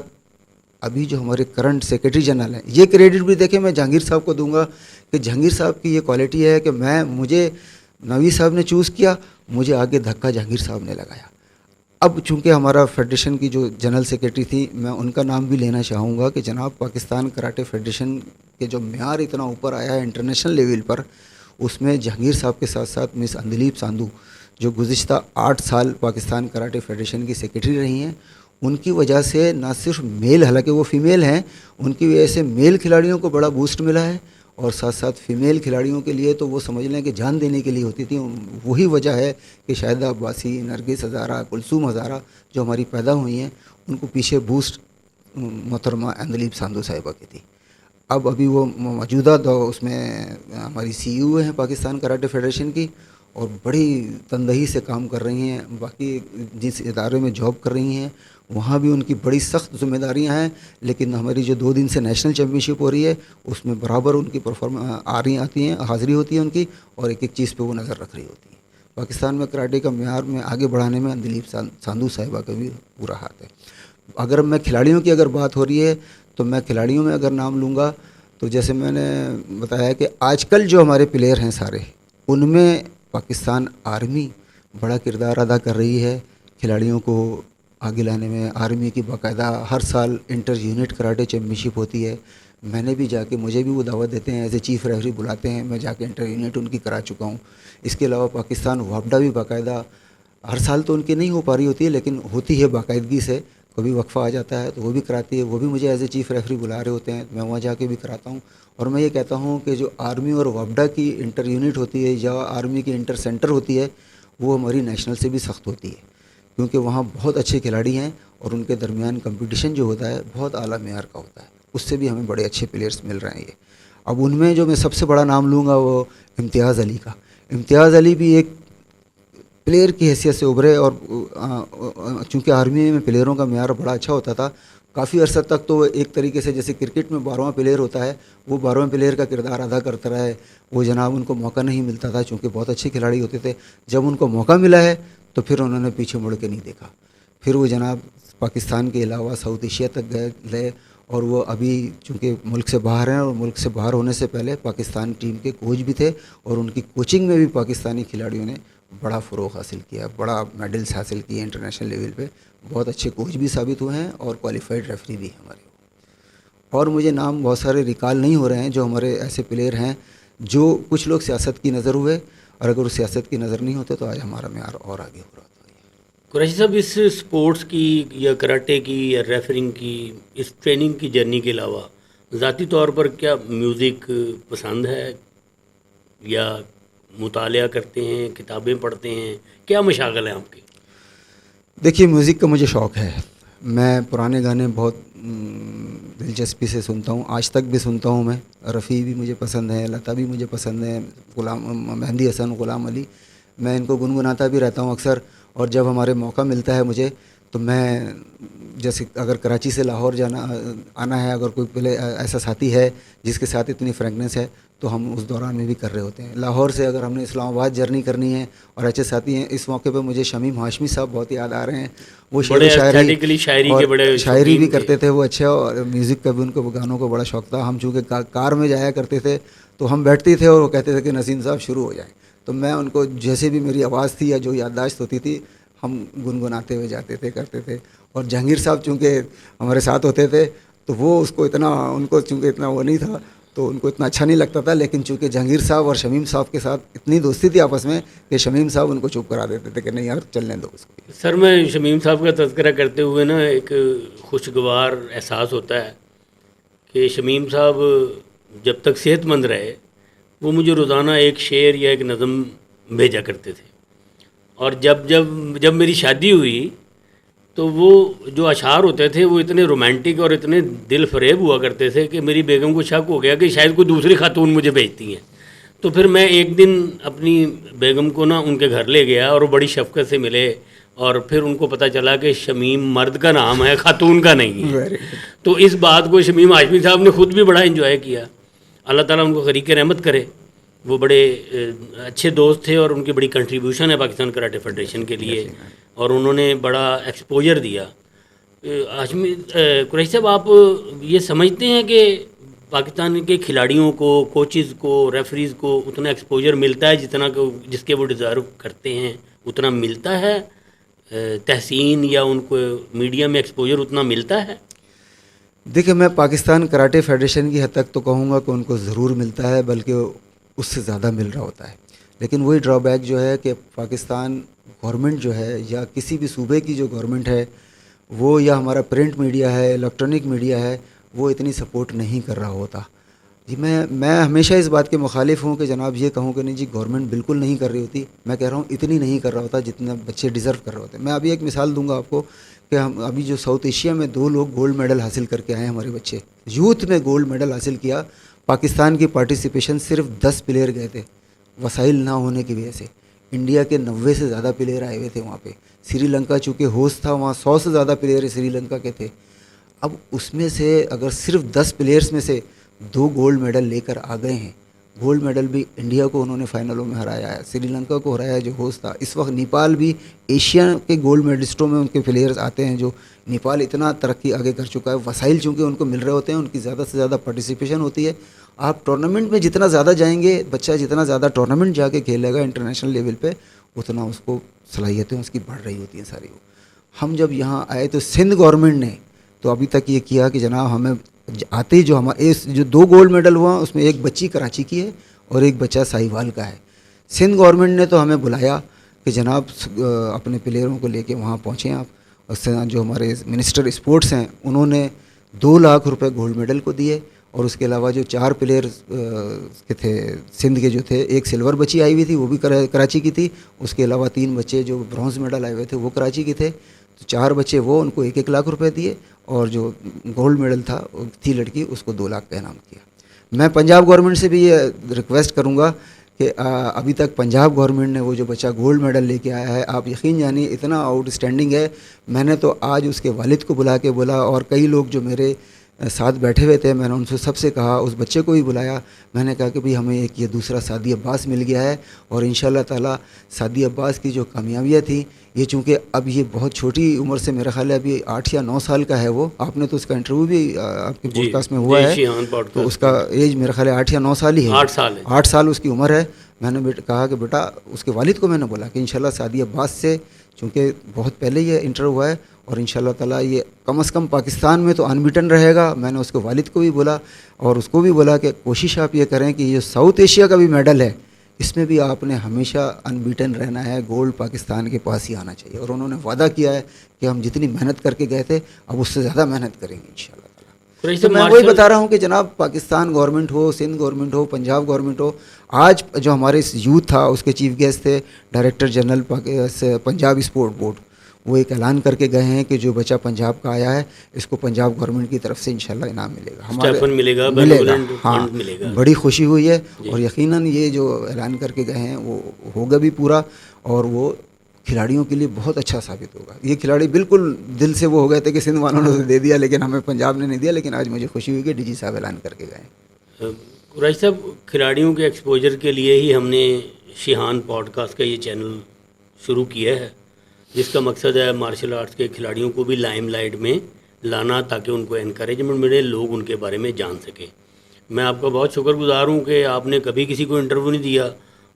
अभी जो हमारे करंट सेक्रेटरी जनरल हैं, ये क्रेडिट भी देखें मैं जहांगीर साहब को दूंगा कि जहांगीर साहब की ये क्वालिटी है कि मुझे नवी साहब ने चूज़ किया, मुझे आगे धक्का जहांगीर साहब ने लगाया। अब चूँकि हमारा फेडरेशन की जो जनरल सेक्रेटरी थी, मैं उनका नाम भी लेना चाहूँगा कि जनाब पाकिस्तान कराटे फेडरेशन के जो मेयार इतना ऊपर आया है इंटरनेशनल लेवल पर, उसमें जहांगीर साहब के साथ साथ मिस अंदलीब सांधू जो गुज़िश्ता 8 साल पाकिस्तान कराटे फेडरेशन की सेक्रेटरी रही हैं, उनकी वजह से ना सिर्फ मेल, हालांकि वो फ़ीमेल हैं, उनकी वजह से मेल खिलाड़ियों को बड़ा बूस्ट मिला है और साथ साथ फ़ीमेल खिलाड़ियों के लिए तो वो समझ लें कि जान देने के लिए होती थी। वही वजह है कि शाहिदा अब्बासी, नरगिस हज़ारा, कुलसूम हज़ारा जो हमारी पैदा हुई हैं, उनको पीछे बूस्ट मोहतरमा अंदलीब सांधू साहिबा की थी। अब अभी वो मौजूदा उसमें हमारी CEO हैं पाकिस्तान कराटे फेडरेशन की, और बड़ी तनदही से काम कर रही हैं। बाकी जिस इदारे में जॉब कर रही हैं वहाँ भी उनकी बड़ी सख्त जिम्मेदारियाँ हैं, लेकिन हमारी जो 2 दिन से नेशनल चैम्पियनशिप हो रही है उसमें बराबर उनकी परफॉर्म आती हैं, हाज़िरी होती है उनकी, और एक एक चीज़ पे वो नज़र रख रही होती है। पाकिस्तान में कराटे का म्यार में आगे बढ़ाने में दिलीप सांधू साहिबा का भी पूरा हाथ है। अगर मैं खिलाड़ियों की अगर बात हो रही है तो मैं खिलाड़ियों में अगर नाम लूँगा तो जैसे मैंने बताया कि आजकल जो हमारे प्लेयर हैं सारे, उनमें पाकिस्तान आर्मी बड़ा किरदार अदा कर रही है खिलाड़ियों को आगे लाने में। आर्मी की बाकायदा हर साल इंटर यूनिट कराटे चैम्पियनशिप होती है। मैंने भी जाके, मुझे भी वो दावत देते हैं, एज ए चीफ़ रेफरी बुलाते हैं, मैं जाके इंटर यूनिट उनकी करा चुका हूँ। इसके अलावा पाकिस्तान वापडा भी बाकायदा, हर साल तो उनकी नहीं हो पा रही होती है लेकिन होती है बाकायदगी से, कभी वक्फा आ जाता है तो वो भी कराती है। वो भी मुझे एज ए चीफ़ रेफरी बुला रहे होते हैं, मैं वहाँ जाके भी कराता हूँ। और मैं ये कहता हूँ कि जो आर्मी और वापडा की इंटर यूनिट होती है या आर्मी की इंटर सेंटर होती है, वो हमारी नेशनल से भी सख्त होती है, क्योंकि वहाँ बहुत अच्छे खिलाड़ी हैं और उनके दरमियान कंपटीशन जो होता है बहुत आला मेयार का होता है। उससे भी हमें बड़े अच्छे प्लेयर्स मिल रहे हैं ये। अब उनमें जो मैं सबसे बड़ा नाम लूँगा वो इम्तियाज़ अली का। इम्तियाज़ अली भी एक प्लेयर की हैसियत से उभरे, और चूँकि आर्मी में प्लेयरों का म्यार बड़ा अच्छा होता था, काफ़ी अर्सा तक तो एक तरीके से जैसे क्रिकेट में 12वां प्लेयर होता है, वो 12वें प्लेयर का किरदार अदा करता रहा है। वो जनाब उनको मौका नहीं मिलता था, चूँकि बहुत अच्छे खिलाड़ी होते थे। जब उनको मौका मिला है तो फिर उन्होंने पीछे मुड़ के नहीं देखा। फिर वो जनाब पाकिस्तान के अलावा साउथ एशिया तक गए, और वो अभी चूँकि मुल्क से बाहर हैं, और मुल्क से बाहर होने से पहले पाकिस्तान टीम के कोच भी थे, और उनकी कोचिंग में भी पाकिस्तानी खिलाड़ियों ने बड़ा फ़रोग़ हासिल किया, बड़ा मेडल्स हासिल किए इंटरनेशनल लेवल पे। बहुत अच्छे कोच भी साबित हुए हैं और क्वालिफाइड रेफरी भी हमारे। और मुझे नाम बहुत सारे रिकॉल नहीं हो रहे हैं जो हमारे ऐसे प्लेयर हैं जो कुछ लोग सियासत की नज़र हुए, और अगर वो सियासत की नज़र नहीं होते तो आज हमारा म्यार और आगे हो रहा था। कुरैशी साहब, इस स्पोर्ट्स की या कराटे की या रेफरिंग की, इस ट्रेनिंग की जर्नी के अलावा ज़ाती तौर पर क्या म्यूज़िक पसंद है, या मुतालिया करते हैं, किताबें पढ़ते हैं, क्या मशागल है आपकी? देखिए, म्यूज़िक का मुझे शौक़ है। मैं पुराने गाने बहुत दिलचस्पी से सुनता हूँ, आज तक भी सुनता हूँ मैं। रफ़ी भी मुझे पसंद है, लता भी मुझे पसंद है, मेहंदी हसन, ग़ुलाम अली, मैं इनको गुनगुनाता भी रहता हूँ अक्सर। और जब हमारे मौका मिलता है मुझे, तो मैं जैसे अगर कराची से लाहौर आना है, अगर कोई पहले ऐसा साथी है जिसके साथ इतनी फ्रेंकनेस है, तो हम उस दौरान में भी कर रहे होते हैं। लाहौर से अगर हमने इस्लामाबाद जर्नी करनी है और अच्छे साथी हैं, इस मौके पे मुझे शमीम हाशमी साहब बहुत याद आ रहे हैं। वो शायरी भी करते थे वो अच्छे, और म्यूज़िक का भी उनको गानों को बड़ा शौक़ था। हम चूँकि कार में जाया करते थे तो हम बैठते थे और वो कहते थे कि नसीम साहब शुरू हो जाए, तो मैं उनको जैसे भी मेरी आवाज़ थी या जो याददाश्त होती थी हम गुनगुनाते हुए जाते थे, करते थे। और जहांगीर साहब चूँकि हमारे साथ होते थे तो वो उसको इतना, उनको चूँकि इतना वो नहीं था तो उनको इतना अच्छा नहीं लगता था, लेकिन चूँकि जहांगीर साहब और शमीम साहब के साथ इतनी दोस्ती थी आपस में कि शमीम साहब उनको चुप करा देते थे कि नहीं यार चलने दो उसको। सर, मैं शमीम साहब का तज़किरा करते हुए ना एक खुशगवार एहसास होता है कि शमीम साहब जब तक सेहतमंद रहे वो मुझे रोज़ाना एक शेर या एक नज़म भेजा करते थे, और जब मेरी शादी हुई तो वो जो अशार होते थे वो इतने रोमांटिक और इतने दिल फरेब हुआ करते थे कि मेरी बेगम को शक हो गया कि शायद कोई दूसरी खातून मुझे भेजती हैं। तो फिर मैं एक दिन अपनी बेगम को ना उनके घर ले गया और वो बड़ी शफकत से मिले, और फिर उनको पता चला कि शमीम मर्द का नाम है, खातून का नहीं है। तो इस बात को शमीम हाशमी साहब ने ख़ुद भी बड़ा एंजॉय किया। अल्लाह ताला उनको ग़रीक़ रहमत करे। वो बड़े अच्छे दोस्त थे और उनकी बड़ी कंट्रीब्यूशन है पाकिस्तान कराटे फेडरेशन के लिए, और उन्होंने बड़ा एक्सपोजर दिया। हाशमी कुरैशी साहब, आप ये समझते हैं कि पाकिस्तान के खिलाड़ियों को, कोचेज़ को, रेफरीज़ को उतना एक्सपोजर मिलता है जितना जिसके वो डिज़र्व करते हैं, उतना मिलता है? तहसीन या उनको मीडिया में एक्सपोजर उतना मिलता है? देखिए, मैं पाकिस्तान कराटे फेडरेशन की हद तक तो कहूँगा कि उनको ज़रूर मिलता है, बल्कि उससे ज़्यादा मिल रहा होता है। लेकिन वही ड्रॉबैक जो है कि पाकिस्तान गवर्नमेंट जो है, या किसी भी सूबे की जो गवर्नमेंट है वो, या हमारा प्रिंट मीडिया है, इलेक्ट्रॉनिक मीडिया है, वो इतनी सपोर्ट नहीं कर रहा होता जी। मैं हमेशा इस बात के मुखालिफ हूँ कि जनाब ये कहूँ कि नहीं जी गवर्नमेंट बिल्कुल नहीं कर रही होती। मैं कह रहा हूँ इतनी नहीं कर रहा होता जितना बच्चे डिज़र्व कर रहे होते। मैं अभी एक मिसाल दूंगा आपको कि हम अभी जो साउथ एशिया में 2 लोग गोल्ड मेडल हासिल करके आए हैं हमारे बच्चे, यूथ में गोल्ड मेडल हासिल किया। पाकिस्तान की पार्टिसिपेशन सिर्फ 10 प्लेयर गए थे, वसाइल ना होने की वजह से। इंडिया के 90 से ज़्यादा प्लेयर आए हुए थे वहाँ पे। श्रीलंका चूँकि होस्ट था, वहाँ 100 से ज़्यादा प्लेयर श्रीलंका के थे। अब उसमें से अगर सिर्फ 10 प्लेयर्स में से 2 गोल्ड मेडल लेकर आ गए हैं, गोल्ड मेडल भी इंडिया को उन्होंने फाइनलों में हराया है, श्रीलंका को हराया है जो होस्ट था। इस वक्त नेपाल भी एशिया के गोल्ड मेडलिस्टों में उनके प्लेयर्स आते हैं। जो नेपाल इतना तरक्की आगे कर चुका है, वसाइल चूँकि उनको मिल रहे होते हैं, उनकी ज़्यादा से ज़्यादा पार्टिसिपेशन होती है। आप टूर्नामेंट में जितना ज़्यादा जाएंगे, बच्चा जितना ज़्यादा टूर्नामेंट जाके खेलेगा इंटरनेशनल लेवल पे, उतना उसको सलाहियतें उसकी बढ़ रही होती हैं सारी। हम जब यहाँ आए तो सिंध गवर्नमेंट ने तो अभी तक ये किया कि जनाब हमें आते ही जो हमारे जो 2 गोल्ड मेडल हुआ उसमें एक बच्ची कराची की है और एक बच्चा साहिवाल का है। सिंध गवर्नमेंट ने तो हमें बुलाया कि जनाब अपने प्लेयरों को लेके वहाँ पहुँचें आप। और जो हमारे मिनिस्टर स्पोर्ट्स हैं उन्होंने 2 लाख रुपए गोल्ड मेडल को दिए। और उसके अलावा जो 4 प्लेयर के थे सिंध के जो थे, एक सिल्वर बच्ची आई हुई थी वो भी कराची की थी, उसके अलावा 3 बच्चे जो ब्रॉन्ज मेडल आए हुए थे वो कराची के थे। तो 4 बच्चे वो, उनको 1-1 लाख रुपए दिए, और जो गोल्ड मेडल था थी लड़की, उसको 2 लाख का इनाम किया। मैं पंजाब गवर्नमेंट से भी ये रिक्वेस्ट करूँगा कि अभी तक पंजाब गवर्नमेंट ने वो जो बच्चा गोल्ड मेडल लेके आया है, आप यकीन जानिए इतना आउटस्टैंडिंग है। मैंने तो आज उसके वालिद को बुला के बोला, और कई लोग जो मेरे साथ बैठे हुए थे, मैंने उनसे सबसे कहा, उस बच्चे को भी बुलाया। मैंने कहा कि भाई हमें एक ये दूसरा सादी अब्बास मिल गया है, और इंशाल्लाह ताला सादी अब्बास की जो कामयाबियाँ थी, ये चूँकि अब ये बहुत छोटी उम्र से, मेरा ख्याल है अभी 8 या 9 साल का है वो, आपने तो उसका इंटरव्यू भी आपके पॉडकास्ट में हुआ है, तो उसका एज मेरा ख्याल है 8 या 9 साल ही है। 8 साल है। 8 साल उसकी उम्र है। मैंने कहा कि बेटा, उसके वालिद को मैंने बोला कि इंशाल्लाह सादी अब्बास से, चूँकि बहुत पहले ये इंटर हुआ है, और इंशाल्लाह ताला ये कम से कम पाकिस्तान में तो अनबीटन रहेगा। मैंने उसके वालिद को भी बोला, और उसको भी बोला कि कोशिश आप ये करें कि ये साउथ एशिया का भी मेडल है, इसमें भी आपने हमेशा अनबीटन रहना है, गोल्ड पाकिस्तान के पास ही आना चाहिए। और उन्होंने वादा किया है कि हम जितनी मेहनत करके गए थे, अब उससे ज़्यादा मेहनत करेंगे इंशाल्लाह ताला। तो मैं वही बता रहा हूँ कि जनाब पाकिस्तान गवर्नमेंट हो, सिंध गवर्नमेंट हो, पंजाब गवर्नमेंट हो, आज जो हमारे इस यूथ था उसके चीफ गेस्ट थे director general Punjab sport board, वो एक ऐलान करके गए हैं कि जो बच्चा पंजाब का आया है, इसको पंजाब गवर्नमेंट की तरफ से इंशाल्लाह इनाम मिलेगा, हमारे मिलेगा। हाँ, बड़ी खुशी हुई है। और यकीनन ये जो ऐलान करके गए हैं वो होगा भी पूरा, और वो खिलाड़ियों के लिए बहुत अच्छा साबित होगा। ये खिलाड़ी बिल्कुल दिल से वो हो गए थे कि सिंध वालों ने तो दे दिया, लेकिन हमें पंजाब ने नहीं दिया, लेकिन आज मुझे खुशी हुई कि डीजी साहब ऐलान करके गए। कुरैशी साहब, खिलाड़ियों के एक्सपोजर के लिए ही हमने शिहान पॉडकास्ट का ये चैनल शुरू किया है, जिसका मकसद है मार्शल आर्ट्स के खिलाड़ियों को भी लाइमलाइट में लाना, ताकि उनको एनकरेजमेंट मिले, लोग उनके बारे में जान सकें। मैं आपका बहुत शुक्रगुजार हूँ कि आपने कभी किसी को इंटरव्यू नहीं दिया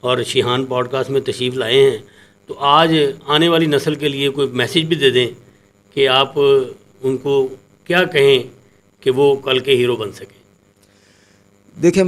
और शिहान पॉडकास्ट में तशरीफ़ लाए हैं। तो आज आने वाली नस्ल के लिए कोई मैसेज भी दे दें कि आप उनको क्या कहें कि वो कल के हीरो बन सकें। देखिए, मैं